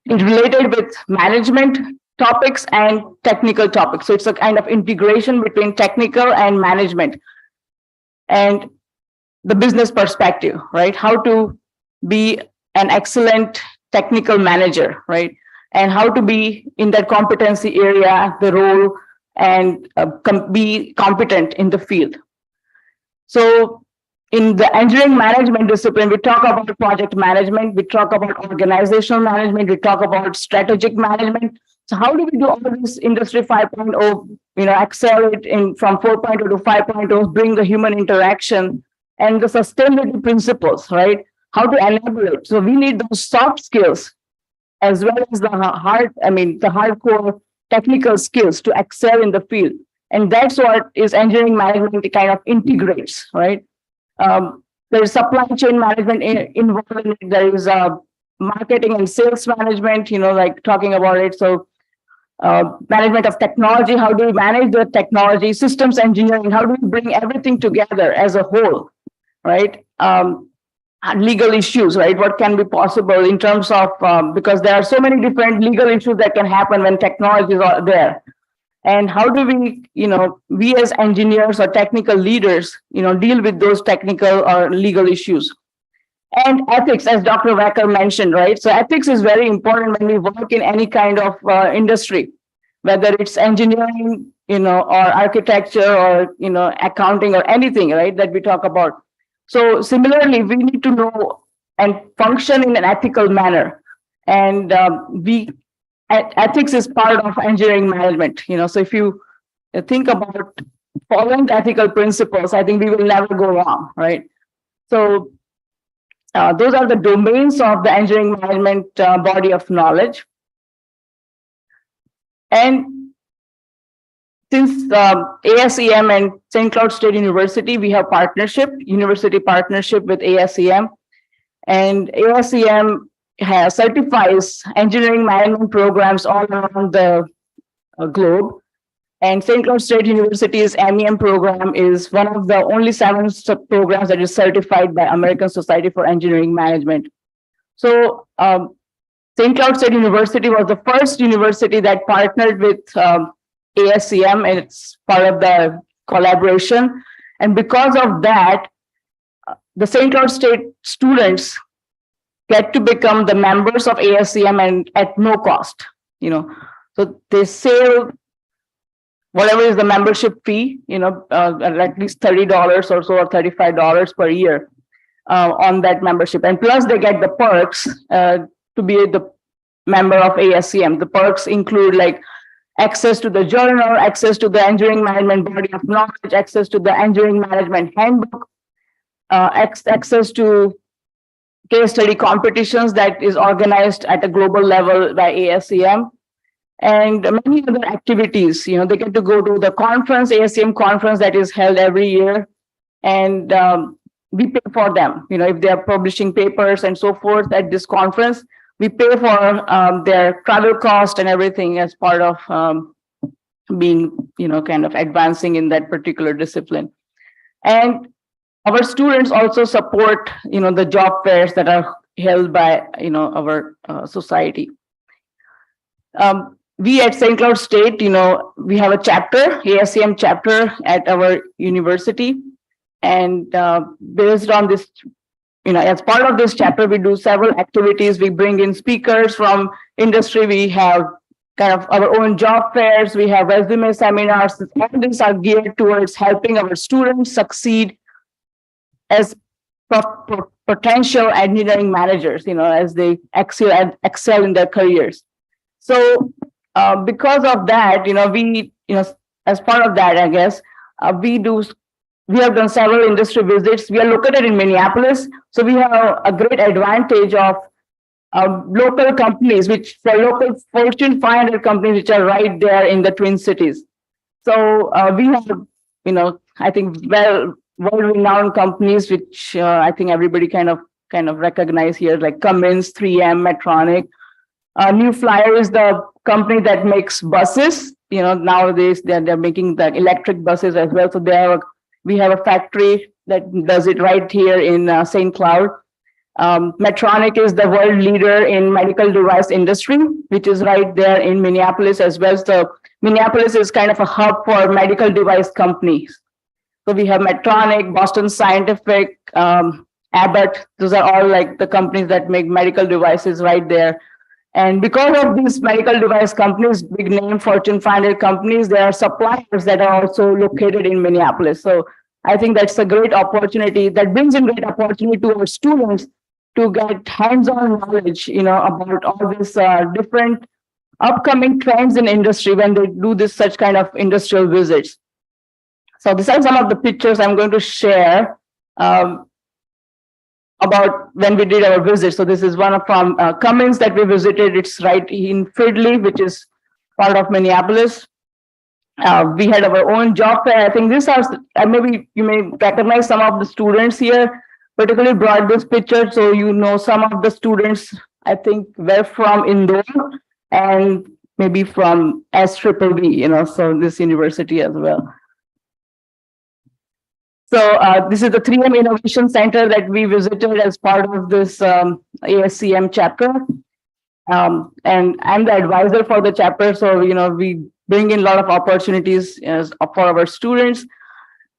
related with management topics and technical topics. So it's a kind of integration between technical and management and the business perspective, right? How to be an excellent technical manager, right? And how to be in that competency area, the role, and be competent in the field. So in the engineering management discipline, we talk about project management, we talk about organizational management, we talk about strategic management. So how do we do all this Industry 5.0, you know, accelerate in from 4.0 to 5.0, bring the human interaction and the sustainability principles, right? How to elaborate. So we need those soft skills as well as the the hardcore technical skills to excel in the field. And that's what is engineering management kind of integrates, right? There is supply chain management involved in it. There is marketing and sales management, you know, like talking about it. So management of technology, how do we manage the technology, systems engineering, how do we bring everything together as a whole, right? Legal issues, right? What can be possible in terms of, because there are so many different legal issues that can happen when technologies are there. And how do we, you know, we as engineers or technical leaders, you know, deal with those technical or legal issues. And ethics, as Dr. Wacker mentioned, right? So ethics is very important when we work in any kind of industry, whether it's engineering, you know, or architecture or, you know, accounting or anything, right, that we talk about. So similarly, we need to know and function in an ethical manner. And ethics is part of engineering management, you know. So if you think about following the ethical principles, I think we will never go wrong, right? So those are the domains of the engineering management body of knowledge. And since ASEM and St. Cloud State University, we have university partnership with ASEM, and ASEM certifies engineering management programs all around the globe. And St. Cloud State University's MEM program is one of the only 7 programs that is certified by American Society for Engineering Management. So St. Cloud State University was the first university that partnered with ASEM, and it's part of the collaboration. And because of that, the St. Cloud State students get to become the members of ASEM and at no cost, So they save whatever is the membership fee, at least $30 or so, or $35 per year on that membership. And plus they get the perks to be the member of ASEM. The perks include like access to the journal, access to the engineering management body of knowledge, access to the engineering management handbook, access to case study competitions that is organized at a global level by ASEM, and many other activities. They get to go to the conference, ASEM conference, that is held every year, and we pay for them. If they are publishing papers and so forth at this conference, we pay for their travel cost and everything as part of being, kind of advancing in that particular discipline. And our students also support, the job fairs that are held by, our society. We at St. Cloud State, we have a chapter, ASEM chapter at our university. And based on this, as part of this chapter, we do several activities. We bring in speakers from industry. We have kind of our own job fairs. We have resume seminars. All these are geared towards helping our students succeed as potential engineering managers, as they excel in their careers. So because of that, we, as part of that, I guess, we have done several industry visits. We are located in Minneapolis, so we have a great advantage of local companies, which for local Fortune 500 companies, which are right there in the Twin Cities. So we have, I think, world-renowned companies, which I think everybody kind of recognize here, like Cummins, 3M, Medtronic. New Flyer is the company that makes buses. Nowadays they're making the electric buses as well. So we have a factory that does it right here in St. Cloud. Medtronic is the world leader in medical device industry, which is right there in Minneapolis as well. So Minneapolis is kind of a hub for medical device companies. So we have Medtronic, Boston Scientific, Abbott. Those are all like the companies that make medical devices right there. And because of these medical device companies, big name Fortune 500 companies, there are suppliers that are also located in Minneapolis. So I think that's a great opportunity that brings in great opportunity to our students to get hands-on knowledge, about all these different upcoming trends in industry when they do such kind of industrial visits. So these are some of the pictures I'm going to share about when we did our visit. So this is one from Cummins that we visited. It's right in Fridley, which is part of Minneapolis. We had our own job fair. I think maybe you may recognize some of the students here, particularly brought this picture. So some of the students, I think, were from Indore and maybe from SAAB, so this university as well. So this is the 3M Innovation Center that we visited as part of this ASEM chapter. And I'm the advisor for the chapter. So, we bring in a lot of opportunities for our students.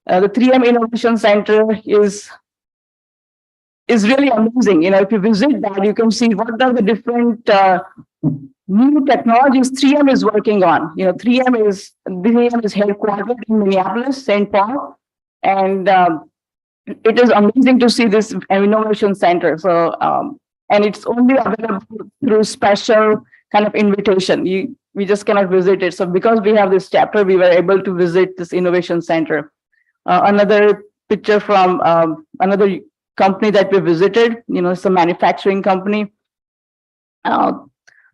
The 3M Innovation Center is really amazing. If you visit that, you can see what are the different new technologies 3M is working on. 3M is headquartered in Minneapolis, St. Paul. And it is amazing to see this innovation center. So, and it's only available through special kind of invitation. We just cannot visit it. So because we have this chapter, we were able to visit this innovation center. Another picture from another company that we visited, it's a manufacturing company.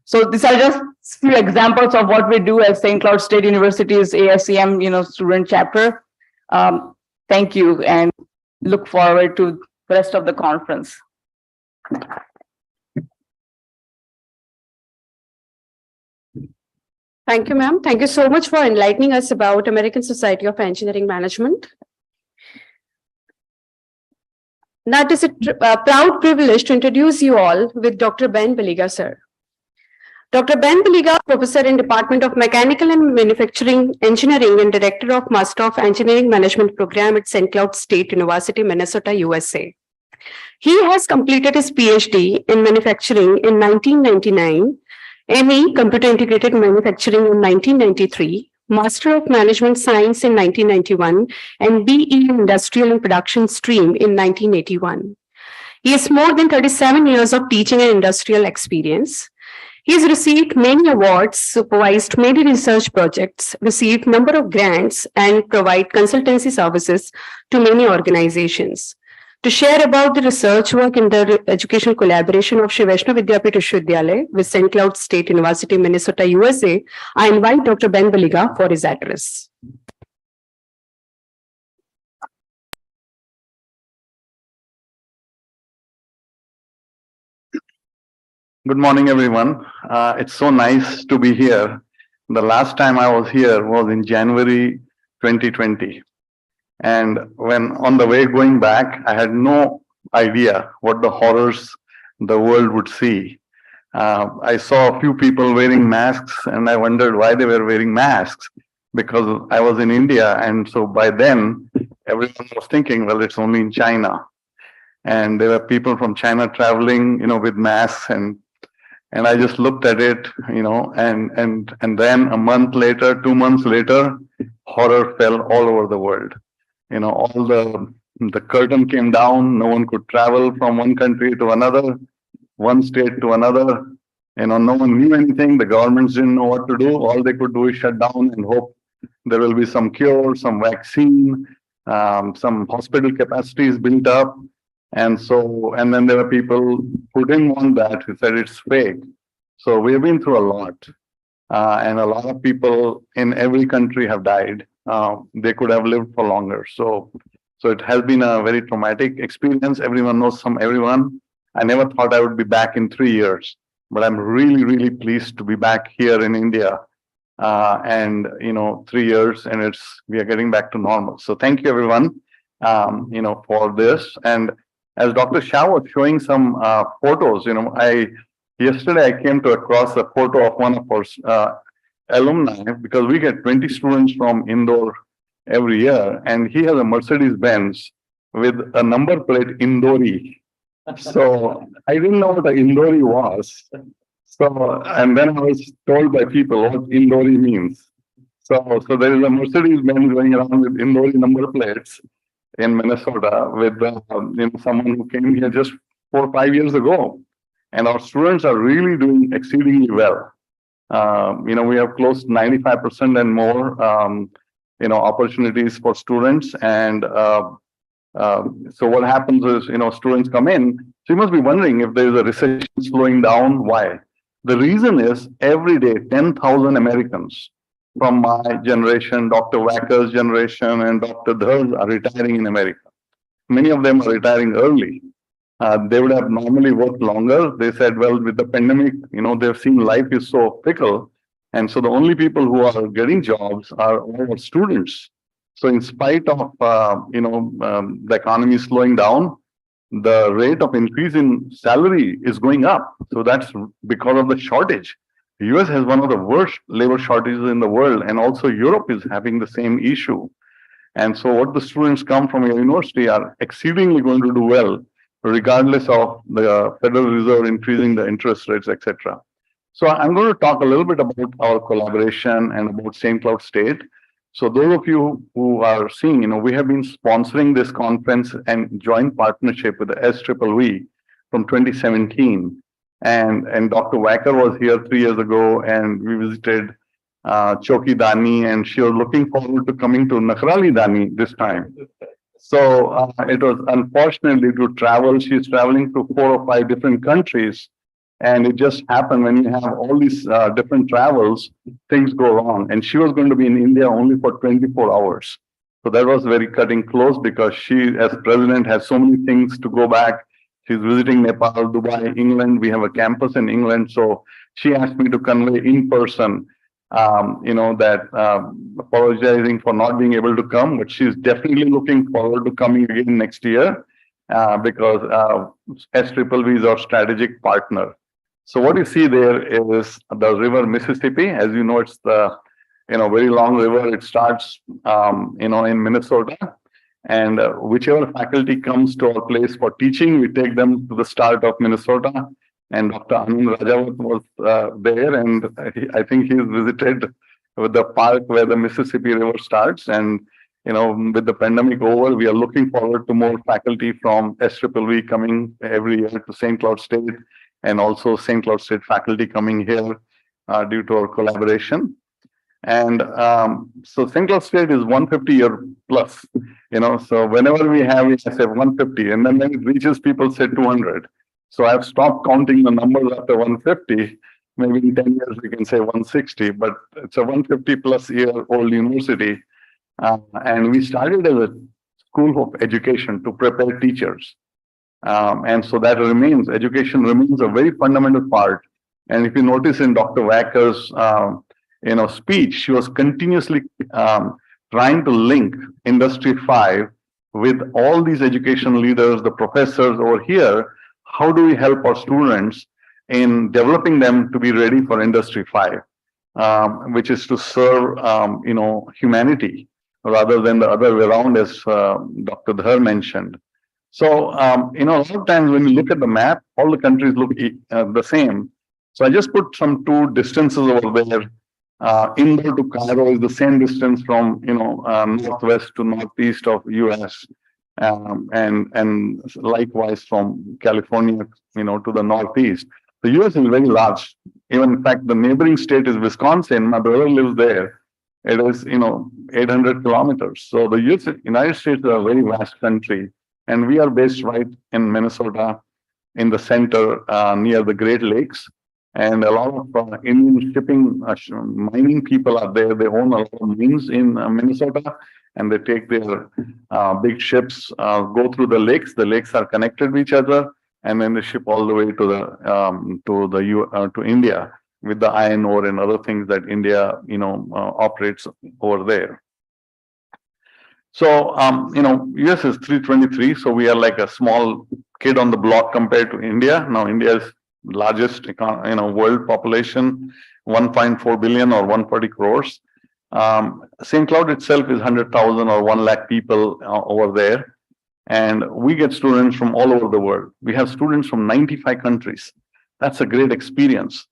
So these are just few examples of what we do as St. Cloud State University's ASEM, student chapter. Thank you and look forward to the rest of the conference. Thank you, ma'am. Thank you so much for enlightening us about American Society of Engineering Management. Now it is a proud privilege to introduce you all with Dr. Ben Baliga, sir. Dr. Ben Baliga, Professor in Department of Mechanical and Manufacturing Engineering and Director of Master of Engineering Management Program at St. Cloud State University, Minnesota, USA. He has completed his PhD in manufacturing in 1999, ME Computer Integrated Manufacturing in 1993, Master of Management Science in 1991, and BE Industrial and Production Stream in 1981. He has more than 37 years of teaching and industrial experience. He has received many awards, supervised many research projects, received number of grants, and provide consultancy services to many organizations. To share about the research work in the educational collaboration of Shri Vaishnav Vidyapith Vishwavidyalaya with St. Cloud State University, Minnesota, USA, I invite Dr. Ben Baliga for his address. Good morning, everyone. It's so nice to be here. The last time I was here was in January 2020. And when on the way going back, I had no idea what the horrors the world would see. I saw a few people wearing masks and I wondered why they were wearing masks because I was in India. And so by then, everyone was thinking, well, it's only in China. And there were people from China traveling, with masks and I just looked at it, and then a month later, 2 months later, horror fell all over the world. All the curtain came down. No one could travel from one country to another, one state to another. No one knew anything. The governments didn't know what to do. All they could do is shut down and hope there will be some cure, some vaccine, some hospital capacities built up. And then there were people who didn't want that, who said it's fake. So we've been through a lot. And a lot of people in every country have died. They could have lived for longer. So it has been a very traumatic experience. Everyone knows everyone. I never thought I would be back in 3 years, but I'm really, really pleased to be back here in India. 3 years and we are getting back to normal. So thank you, everyone, for this. And as Dr. Shah was showing some photos, yesterday I came across a photo of one of our alumni because we get 20 students from Indore every year, and he has a Mercedes-Benz with a number plate Indori. So I didn't know what an Indori was. So, and then I was told by people what Indori means. So there is a Mercedes-Benz going around with Indori number plates in Minnesota with someone who came here just 4 or 5 years ago. And our students are really doing exceedingly well. We have close to 95% and more, opportunities for students. And so what happens is, students come in. So you must be wondering if there is a recession slowing down, why? The reason is every day, 10,000 Americans from my generation, Dr. Wacker's generation, and Dr. Dhar's are retiring in America. Many of them are retiring early. They would have normally worked longer. They said, well, with the pandemic, they've seen life is so fickle. And so the only people who are getting jobs are all our students. So in spite of, the economy slowing down, the rate of increase in salary is going up. So that's because of the shortage. The US has one of the worst labor shortages in the world, and also Europe is having the same issue. And so what the students come from a university are exceedingly going to do well, regardless of the Federal Reserve increasing the interest rates, etc. So I'm going to talk a little bit about our collaboration and about St. Cloud State. So those of you who are seeing, we have been sponsoring this conference and joint partnership with the SAAE from 2017. And Dr. Wacker was here 3 years ago, and we visited Choki Dani, and she was looking forward to coming to Nakrali Dani this time. So it was unfortunately to travel. She's traveling to 4 or 5 different countries And it just happened when you have all these different travels, things go wrong. And she was going to be in India only for 24 hours. So that was very cutting close because she, as president, has so many things to go back. She's visiting Nepal, Dubai, England. We have a campus in England. So she asked me to convey in person, that apologizing for not being able to come, but she's definitely looking forward to coming again next year because SAANMANTRANA is our strategic partner. So what you see there is the river Mississippi. As you know, it's the very long river. It starts in Minnesota, and whichever faculty comes to our place for teaching, we take them to the start of Minnesota. And Dr. Anand Rajawat was there, and I think he's visited with the park where the Mississippi River starts. And with the pandemic over, we are looking forward to more faculty from SAANMANTRANA coming every year to St. Cloud State, and also St. Cloud State faculty coming here due to our collaboration. And so St. Cloud State is 150-year plus, so whenever we have it, I say 150, and then when it reaches, people say 200. So I've stopped counting the numbers after 150. Maybe in 10 years we can say 160, but it's a 150 plus year old university. And we started as a school of education to prepare teachers. And so that remains, education remains a very fundamental part. And if you notice in Dr. Wacker's, speech, she was continuously trying to link Industry 5 with all these education leaders, the professors over here. How do we help our students in developing them to be ready for Industry 5, which is to serve, humanity rather than the other way around, as Dr. Dhar mentioned. So, a lot of times when you look at the map, all the countries look the same. So I just put some two distances over there. Indore to Cairo is the same distance from, northwest to northeast of US. And likewise from California, to the northeast. The US is very large. Even in fact, the neighboring state is Wisconsin. My brother lives there. It is, 800 kilometers. So the United States is a very vast country, and we are based right in Minnesota, in the center, near the Great Lakes. And a lot of Indian shipping, mining people are there. They own a lot of mines in Minnesota, and they take their big ships, go through the lakes. The lakes are connected with each other, and then they ship all the way to India with the iron ore and other things that India, operates over there. So, US is 323, so we are like a small kid on the block compared to India. Now, India is largest, world population, 1.4 billion or 140 crores. St. Cloud itself is 100,000 or 1 lakh people over there. And we get students from all over the world. We have students from 95 countries. That's a great experience.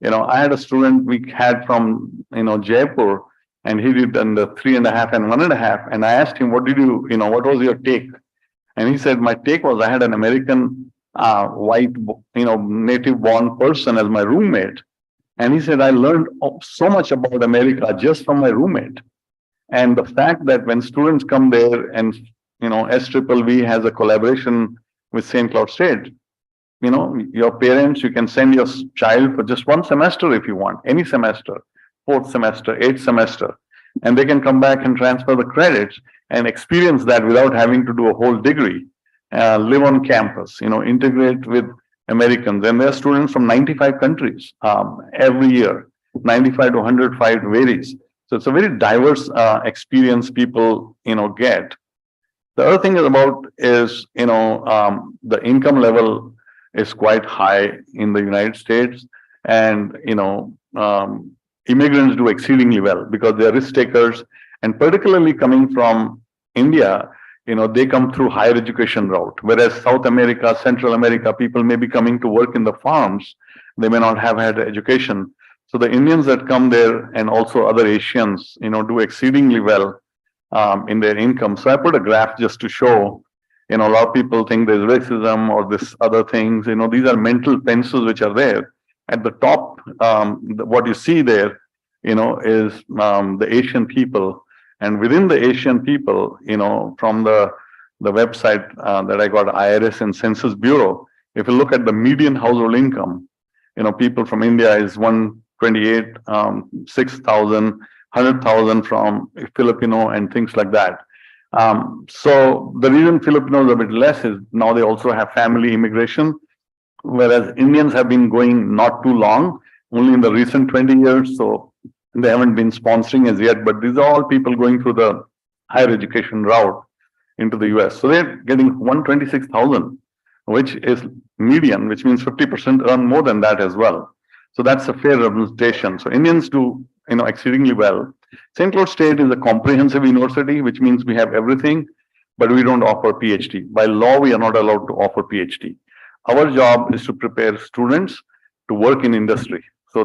I had a student we had from, Jaipur, and he did under 3.5 and 1.5. And I asked him, what was your take? And he said, my take was I had an American white, native born person as my roommate. And he said, I learned so much about America just from my roommate. And the fact that when students come there and, SAANMANTRANA has a collaboration with St. Cloud State, your parents, you can send your child for just 1 semester if you want, any semester, 4th semester, 8th semester, and they can come back and transfer the credits and experience that without having to do a whole degree. Live on campus, integrate with Americans. And there are students from 95 countries every year, 95 to 105 varies. So it's a very diverse experience people, get. The other thing is, the income level is quite high in the United States. And, immigrants do exceedingly well because they are risk takers. And particularly coming from India, they come through higher education route, whereas South America, Central America, people may be coming to work in the farms. They may not have had education. So the Indians that come there and also other Asians, do exceedingly well in their income. So I put a graph just to show, a lot of people think there's racism or this other things, these are mental pencils which are there. At the top, what you see there, is the Asian people. And within the Asian people, from the website that I got, IRS and Census Bureau, if you look at the median household income, people from India is 128, 6,000, 100,000 from Filipino and things like that. So the reason Filipinos are a bit less is now they also have family immigration, whereas Indians have been going not too long, only in the recent 20 years. So they haven't been sponsoring as yet, but these are all people going through the higher education route into the US. So they're getting 126,000, which is median, which means 50% earn more than that as well. So that's a fair representation. So Indians do, exceedingly well. St. Cloud State is a comprehensive university, which means we have everything, but we don't offer PhD. By law, we are not allowed to offer PhD. Our job is to prepare students to work in industry. So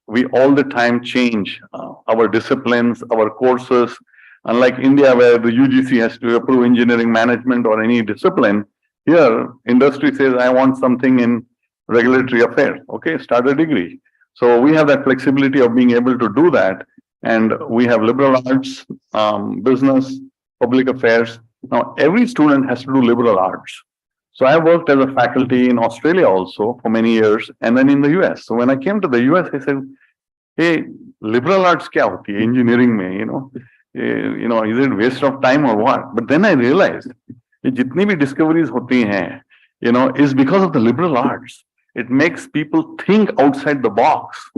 we all the time change our disciplines, our courses. Unlike India, where the UGC has to approve engineering management or any discipline, here industry says, I want something in regulatory affairs. Okay, start a degree. So we have that flexibility of being able to do that. And we have liberal arts, business, public affairs. Now, every student has to do liberal arts. So I worked as a faculty in Australia also for many years, and then in the US. So when I came to the US, I said, hey, liberal arts kya hoti hai engineering mein, is it waste of time or what? But then I realized, jitni bhi discoveries hoti hain, is because of the liberal arts. It makes people think outside the box.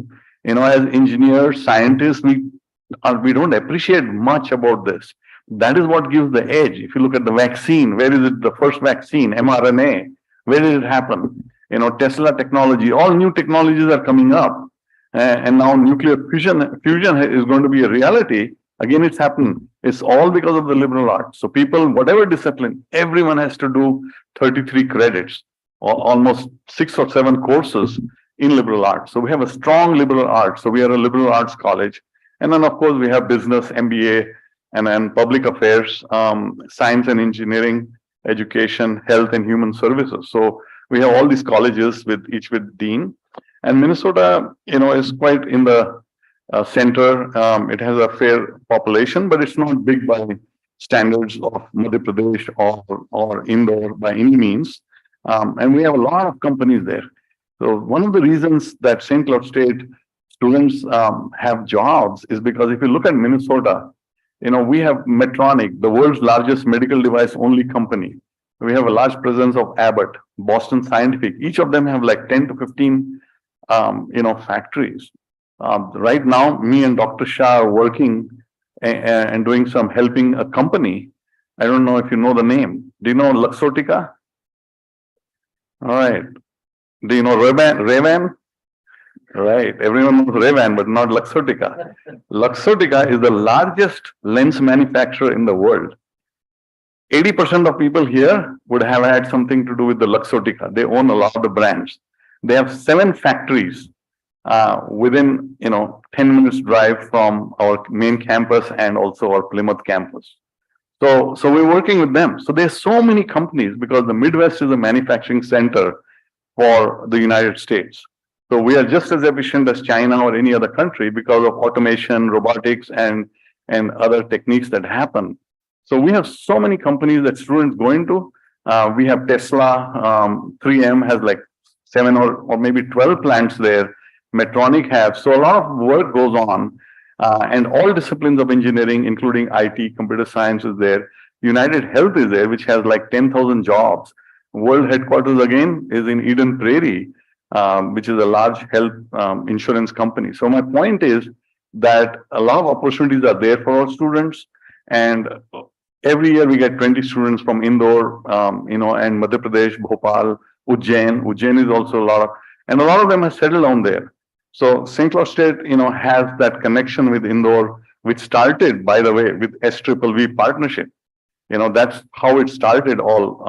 As engineers, scientists, we don't appreciate much about this. That is what gives the edge. If you look at the vaccine, where is it the first vaccine? mRNA. Where did it happen? Tesla technology, all new technologies are coming up. And now nuclear fusion is going to be a reality. Again, it's happened. It's all because of the liberal arts. So people, whatever discipline, everyone has to do 33 credits, or almost 6 or 7 courses in liberal arts. So we have a strong liberal arts. So we are a liberal arts college. And then, of course, we have business, MBA, and then public affairs, science and engineering, education, health and human services. So we have all these colleges each with dean. And Minnesota, is quite in the center. It has a fair population, but it's not big by standards of Madhya Pradesh or Indore by any means. And we have a lot of companies there. So one of the reasons that St. Cloud State students have jobs is because if you look at Minnesota, we have Medtronic, the world's largest medical device only company. We have a large presence of Abbott, Boston Scientific. Each of them have like 10 to 15, factories. Right now, me and Dr. Shah are working and doing some helping a company. I don't know if you know the name. Do you know Luxottica? All right. Do you know Ray-Ban? Right. Everyone knows Ray-Ban, but not Luxottica. Luxottica is the largest lens manufacturer in the world. 80% of people here would have had something to do with the Luxottica. They own a lot of the brands. They have 7 factories within 10 minutes drive from our main campus and also our Plymouth campus. So we're working with them. So there's so many companies because the Midwest is a manufacturing center for the United States. So we are just as efficient as China or any other country because of automation, robotics, and other techniques that happen. So we have so many companies that students go into. We have Tesla, 3M has like 7 or maybe 12 plants there. Medtronic has. So a lot of work goes on. And all disciplines of engineering, including IT, computer science is there. United Health is there, which has like 10,000 jobs. World headquarters again is in Eden Prairie, which is a large health insurance company. So my point is that a lot of opportunities are there for our students. And every year we get 20 students from Indore, and Madhya Pradesh, Bhopal, Ujjain. Ujjain is also a lot of them have settled down there. So St. Cloud State, has that connection with Indore, which started, by the way, with SVV partnership. That's how it started all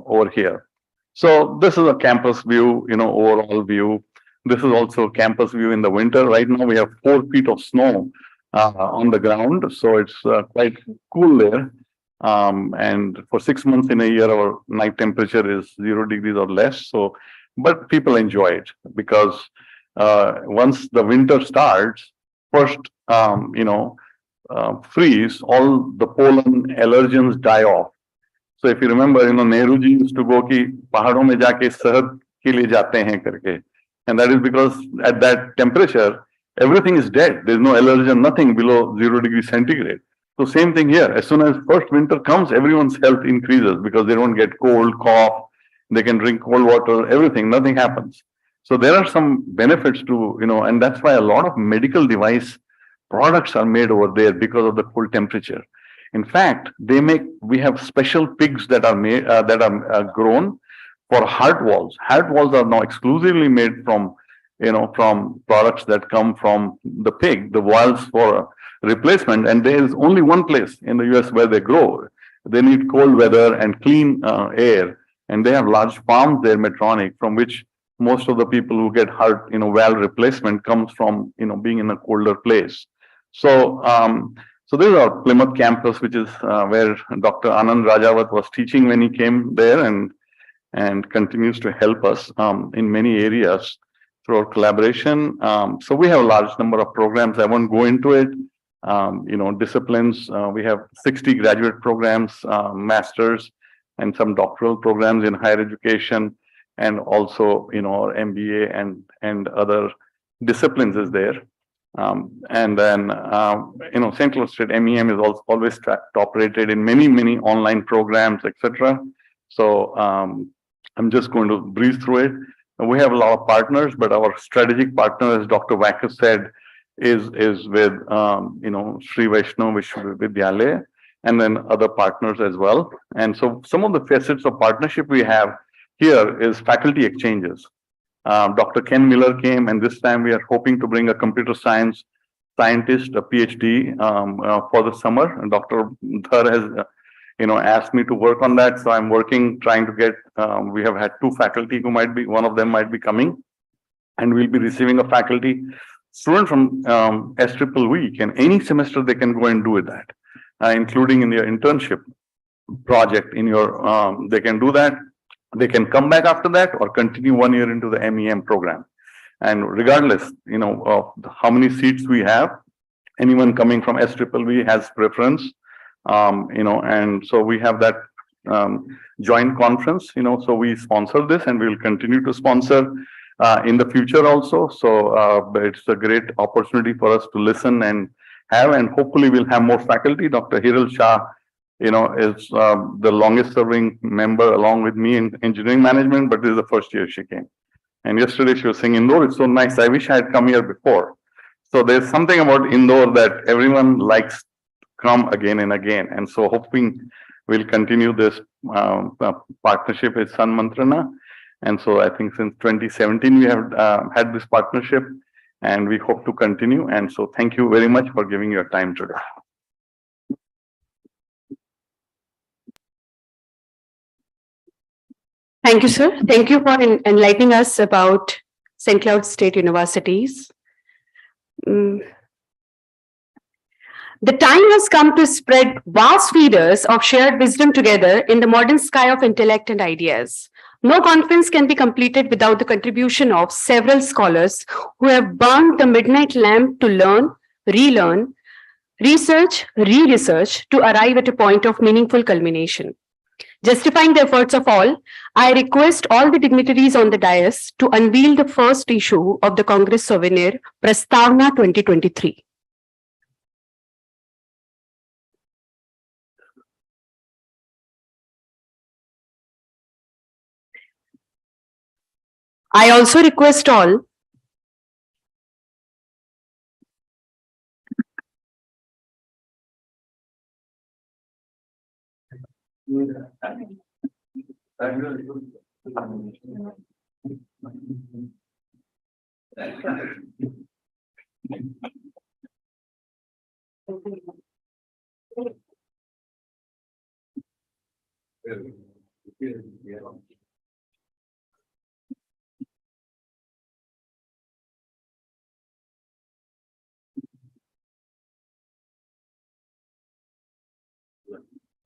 over here. So this is a campus view, overall view. This is also campus view in the winter. Right now we have 4 feet of snow on the ground. So it's quite cool there. And for 6 months in a year, our night temperature is 0 degrees or less. So, but people enjoy it because once the winter starts, first, freeze, all the pollen allergens die off. So if you remember, Nehru ji used to go ki pahadon mein jaake sahad ke liye jate hain karke. And that is because at that temperature, everything is dead. There's no allergen, nothing below 0 degrees centigrade. So same thing here. As soon as first winter comes, everyone's health increases because they don't get cold, cough, they can drink cold water, everything, nothing happens. So there are some benefits to, and that's why a lot of medical device products are made over there because of the cold temperature. In fact, we have special pigs that are made, grown for heart valves. Heart valves are now exclusively made from, from products that come from the pig, the valves for replacement. And there is only one place in the US where they grow. They need cold weather and clean air. And they have large farms there, Medtronic, from which most of the people who get heart, valve replacement comes from, being in a colder place. So, so this is our Plymouth campus, which is where Dr. Anand Rajawat was teaching when he came there, and continues to help us in many areas through our collaboration. So we have a large number of programs. I won't go into it. Disciplines. We have 60 graduate programs, masters, and some doctoral programs in higher education, and also, our MBA and other disciplines is there. And then, St. Louis State MEM is also always top rated in many online programs, etc. So I'm just going to breeze through it. We have a lot of partners, but our strategic partner, as Dr. Wacker said, is with Sri Vaishnava Vishwavidyalaya, and then other partners as well. And so some of the facets of partnership we have here is faculty exchanges. Dr. Ken Miller came, and this time we are hoping to bring a computer science scientist, a PhD, for the summer. And Dr. Dhar has, asked me to work on that. So I'm working, trying to get, we have had 2 faculty who might be, one of them might be coming, and we'll be receiving a faculty student from SAAA, and any semester they can go and do with that, including in their internship project in your, they can do that. They can come back after that or continue 1 year into the MEM program. And regardless, of how many seats we have, anyone coming from SAAA has preference. And so we have that joint conference, so we sponsor this, and we will continue to sponsor in the future also. So it's a great opportunity for us to listen and hopefully we'll have more faculty. Dr. Hiral Shah, is the longest serving member along with me in engineering management, but this is the first year she came. And yesterday she was saying, Indore, it's so nice. I wish I had come here before. So there's something about Indore that everyone likes to come again and again. And so hoping we'll continue this partnership with SANMANTRANA. And so I think since 2017, we have had this partnership, and we hope to continue. And so thank you very much for giving your time today. Thank you, sir. Thank you for enlightening us about St. Cloud State Universities. The time has come to spread vast feeders of shared wisdom together in the modern sky of intellect and ideas. No conference can be completed without the contribution of several scholars who have burned the midnight lamp to learn, relearn, research, re-research to arrive at a point of meaningful culmination. Justifying the efforts of all, I request all the dignitaries on the dais to unveil the first issue of the Congress Souvenir, Prastavna 2023. I also request all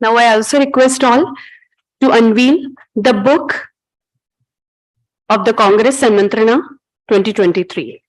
Now I also request all to unveil the book of the Congress SANMANTRANA 2023.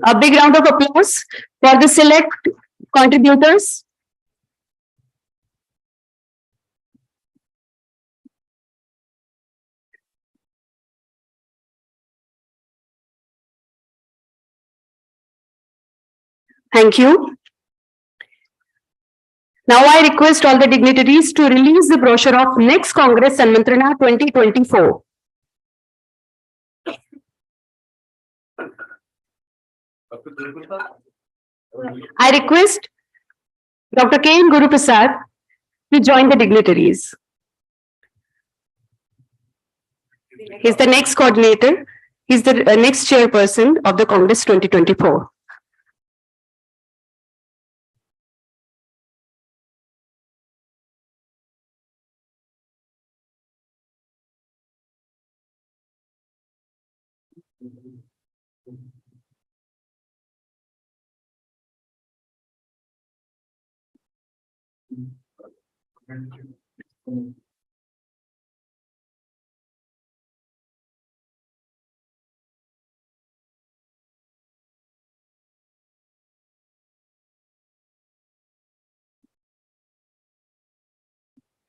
A big round of applause for the select contributors. Thank you. Now I request all the dignitaries to release the brochure of next Congress Sanmantrana 2024. I request Dr. K. N. Guru Prasad to join the dignitaries. He's the next coordinator. He's the next chairperson of the Congress 2024.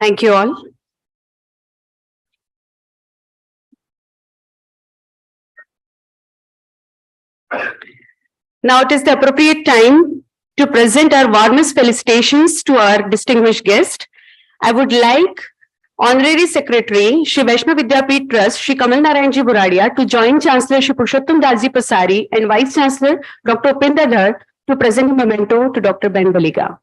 Thank you all. Now it is the appropriate time to present our warmest felicitations to our distinguished guest. I would like Honorary Secretary, Shri Vaishnav Vidyapeeth Trust, Shri Kamal Narayanji Buradia, to join Chancellor Shri Purushottam Dasji Pasari and Vice Chancellor Dr. Upinder Dhar to present a memento to Dr. Ben Baliga.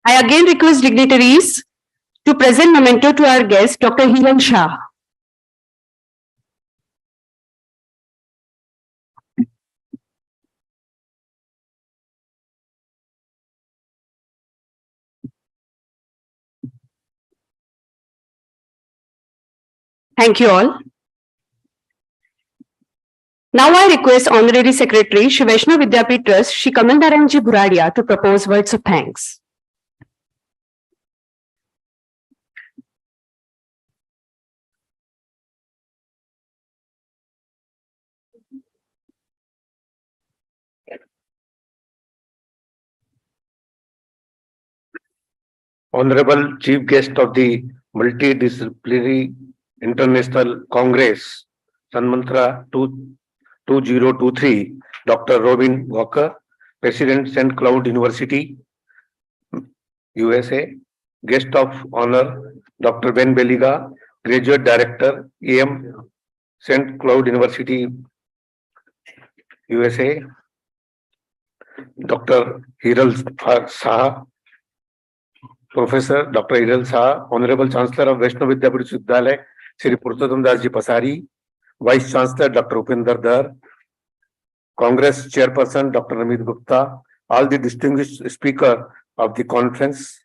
I again request dignitaries to present memento to our guest, Dr. Hiran Shah. Thank you all. Now I request Honorary Secretary, Shri Vaishnav Vidyapeeth Trust, Shri Kamal Narayanji Buradia, to propose words of thanks. Honorable Chief Guest of the Multidisciplinary International Congress, SANMANTRA 2023, Dr. Robin Walker, President, St. Cloud University, USA. Guest of Honor, Dr. Ben Baliga, Graduate Director, EM, St. Cloud University, USA. Dr. Hiral Shah, Professor Dr. Hiral Shah, Honorable Chancellor of Vaishnav Vidyapeeth Vidyalaya, Shri Purushottam Dasji Pasari, Vice Chancellor Dr. Upinder Dhar, Congress Chairperson Dr. Namit Gupta, all the distinguished speaker of the conference,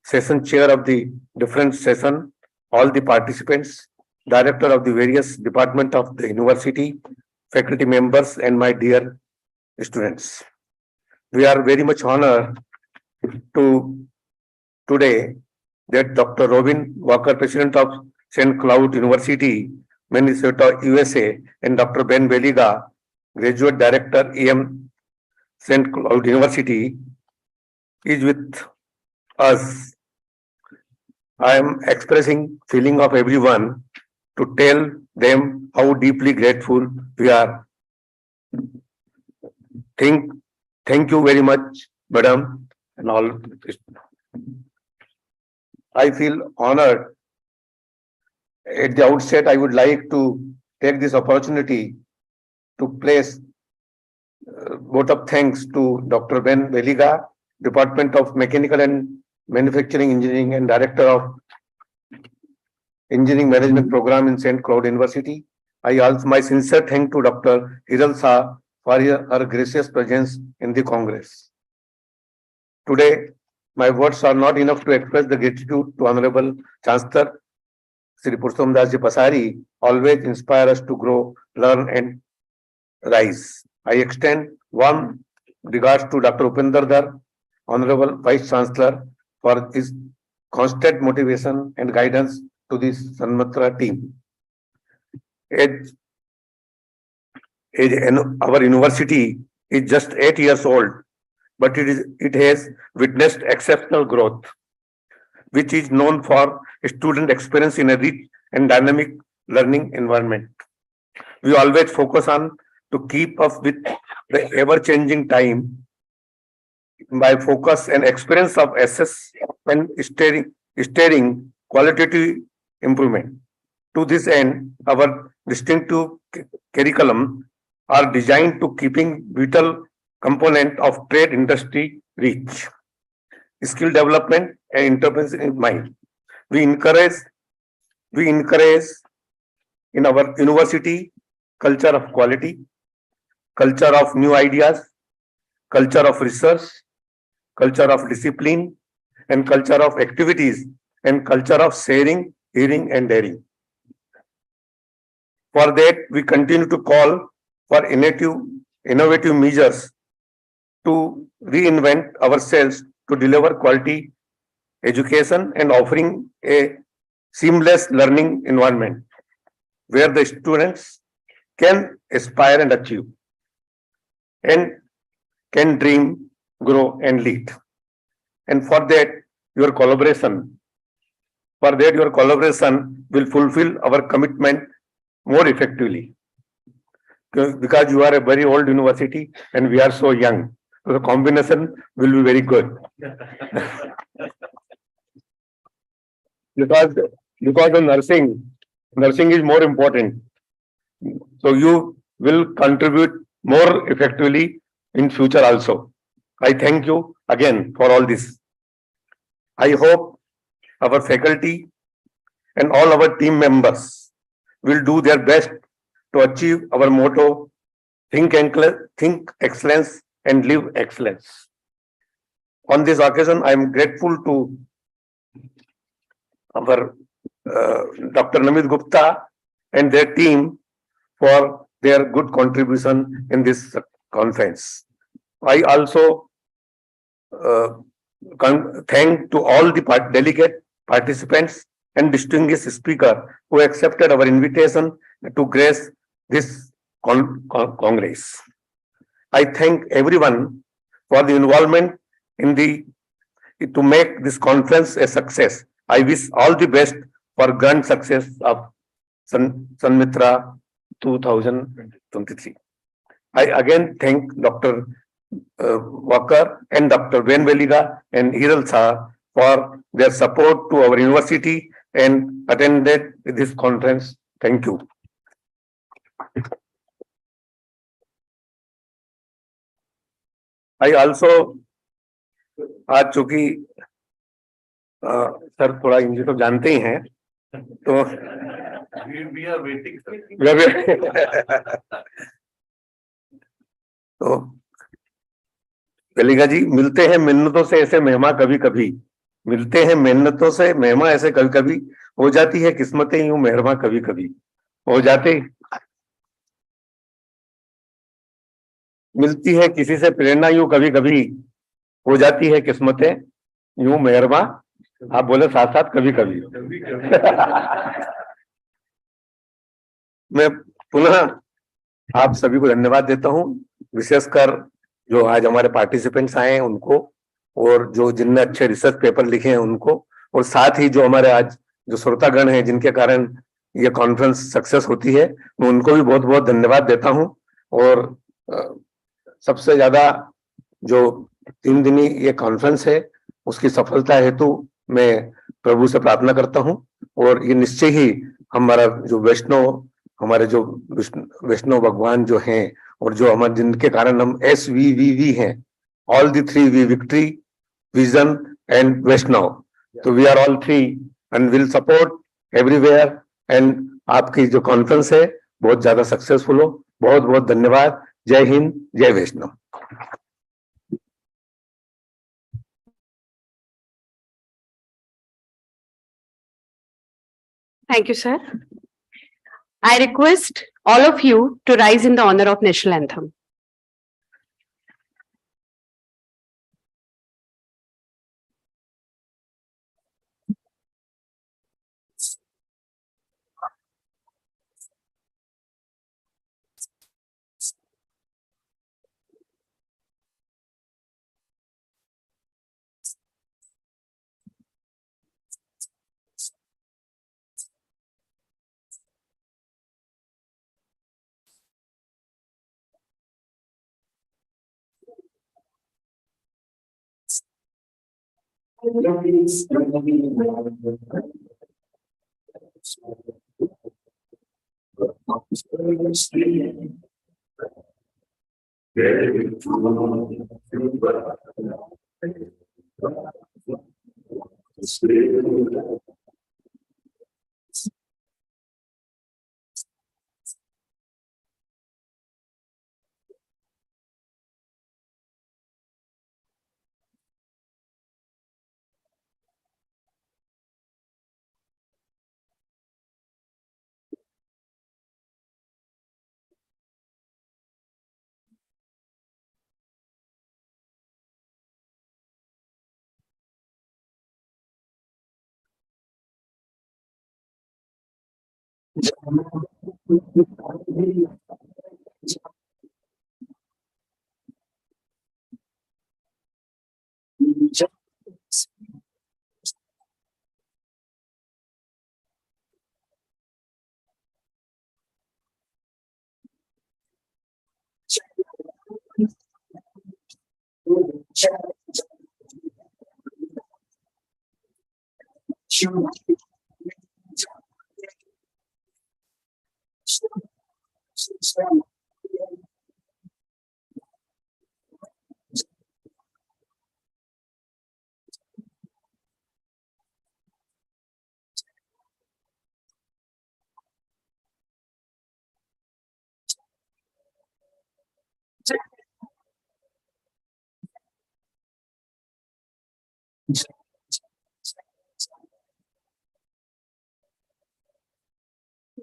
session chair of the different session, all the participants, director of the various department of the university, faculty members, and my dear students. We are very much honored to today that Dr. Robin Walker, President of St. Cloud University, Minnesota, USA, and Dr. Ben Baliga, Graduate Director, EM, St. Cloud University, is with us. I am expressing feeling of everyone to tell them how deeply grateful we are. Thank you very much, Madam, and all. I feel honored. At the outset, I would like to take this opportunity to place vote of thanks to Dr. Ben Veliga, Department of Mechanical and Manufacturing Engineering and Director of Engineering Management Program in St. Cloud University. I also my sincere thanks to Dr. Hiral Shah for her gracious presence in the Congress. Today, my words are not enough to express the gratitude to Honorable Chancellor Sri Purushottam Das Ji Pasari, always inspire us to grow, learn and rise. I extend warm regards to Dr. Upinder Dar, Honorable Vice Chancellor, for his constant motivation and guidance to this SANMANTRA team. Our university is just 8 years old, but it has witnessed exceptional growth, which is known for student experience in a rich and dynamic learning environment. We always focus on to keep up with the ever-changing time by focus and experience of assess and steering qualitative improvement. To this end, our distinctive curriculum are designed to keeping vital component of trade industry reach, skill development and intervention in mind. We encourage in our university culture of quality, culture of new ideas, culture of research, culture of discipline, and culture of activities, and culture of sharing, hearing, and daring. For that, we continue to call for innovative measures to reinvent ourselves to deliver quality education and offering a seamless learning environment where the students can aspire and achieve and can dream, grow and lead. And for that, your collaboration will fulfill our commitment more effectively. Because you are a very old university and we are so young. So the combination will be very good. because of nursing is more important. So you will contribute more effectively in future also. I thank you again for all this. I hope our faculty and all our team members will do their best to achieve our motto, think excellence and live excellence. On this occasion, I am grateful to our Dr. Namit Gupta and their team for their good contribution in this conference. I also thank to all the delegate participants and distinguished speaker who accepted our invitation to grace this Congress. I thank everyone for the involvement in to make this conference a success. I wish all the best for grand success of SANMANTRA 2023. I again thank Dr. Walker and Dr. Ben Veliga and Hiral Shah for their support to our university and attended this conference. Thank you. I also आज चूंकि sir थोड़ा हिंदी तो जानते ही हैं तो we are waiting, तो वेलिगा जी मिलते हैं मिन्नतों से ऐसे मेहमा कभी कभी मिलते हैं मेहनतों से मेहमा ऐसे कभी कभी हो जाती है किस्मतें यूं मेहरमा कभी कभी हो जाते मिलती है किसी से प्रेरणा यूं कभी कभी हो जाती है किस्मतें यूं मेहरमा आप बोले साथ साथ कभी कभी मैं पुनः आप सभी को धन्यवाद देता हूं विशेषकर जो आज हमारे पार्टिसिपेंट्स आए हैं उनको और जो जिनने अच्छे रिसर्च पेपर लिखे हैं उनको और साथ ही जो हमारे आज जो श्रोतागण हैं जिनके कारण ये कॉन्फ्रेंस सक्सेस होती है मैं उनको भी बहुत बहुत धन्यवाद देता हूं और सबसे ज्यादा जो 3 दिनी ये कॉन्फ्रेंस है उसकी सफलता हेतु मैं प्रभु से प्रार्थना करता हूँ और ये निश्चय ही हमारा जो हमारे जो वैष्णव भगवान जो हैं और जो हमारे जिनके कारण हम SVVV हैं, all the three V, victory, vision and Vaishnav, तो we are all three and will support everywhere. And आपकी जो कॉन्फ्रेंस है बहुत ज्यादा सक्सेसफुल हो। बहुत बहुत धन्यवाद। जय हिंद, जय वैष्णव। Thank you, sir. I request all of you to rise in the honor of national anthem.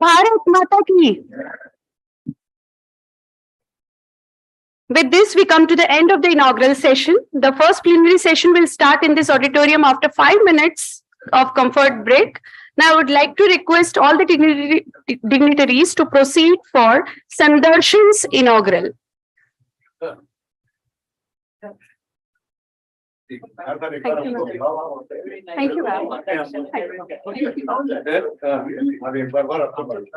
Bharat Mata Ki. With this, we come to the end of the inaugural session. The first plenary session will start in this auditorium after 5 minutes of comfort break. Now, I would like to request all the dignitaries to proceed for Sandarshan's inaugural. Thank you, ma'am. Thank you, ma'am.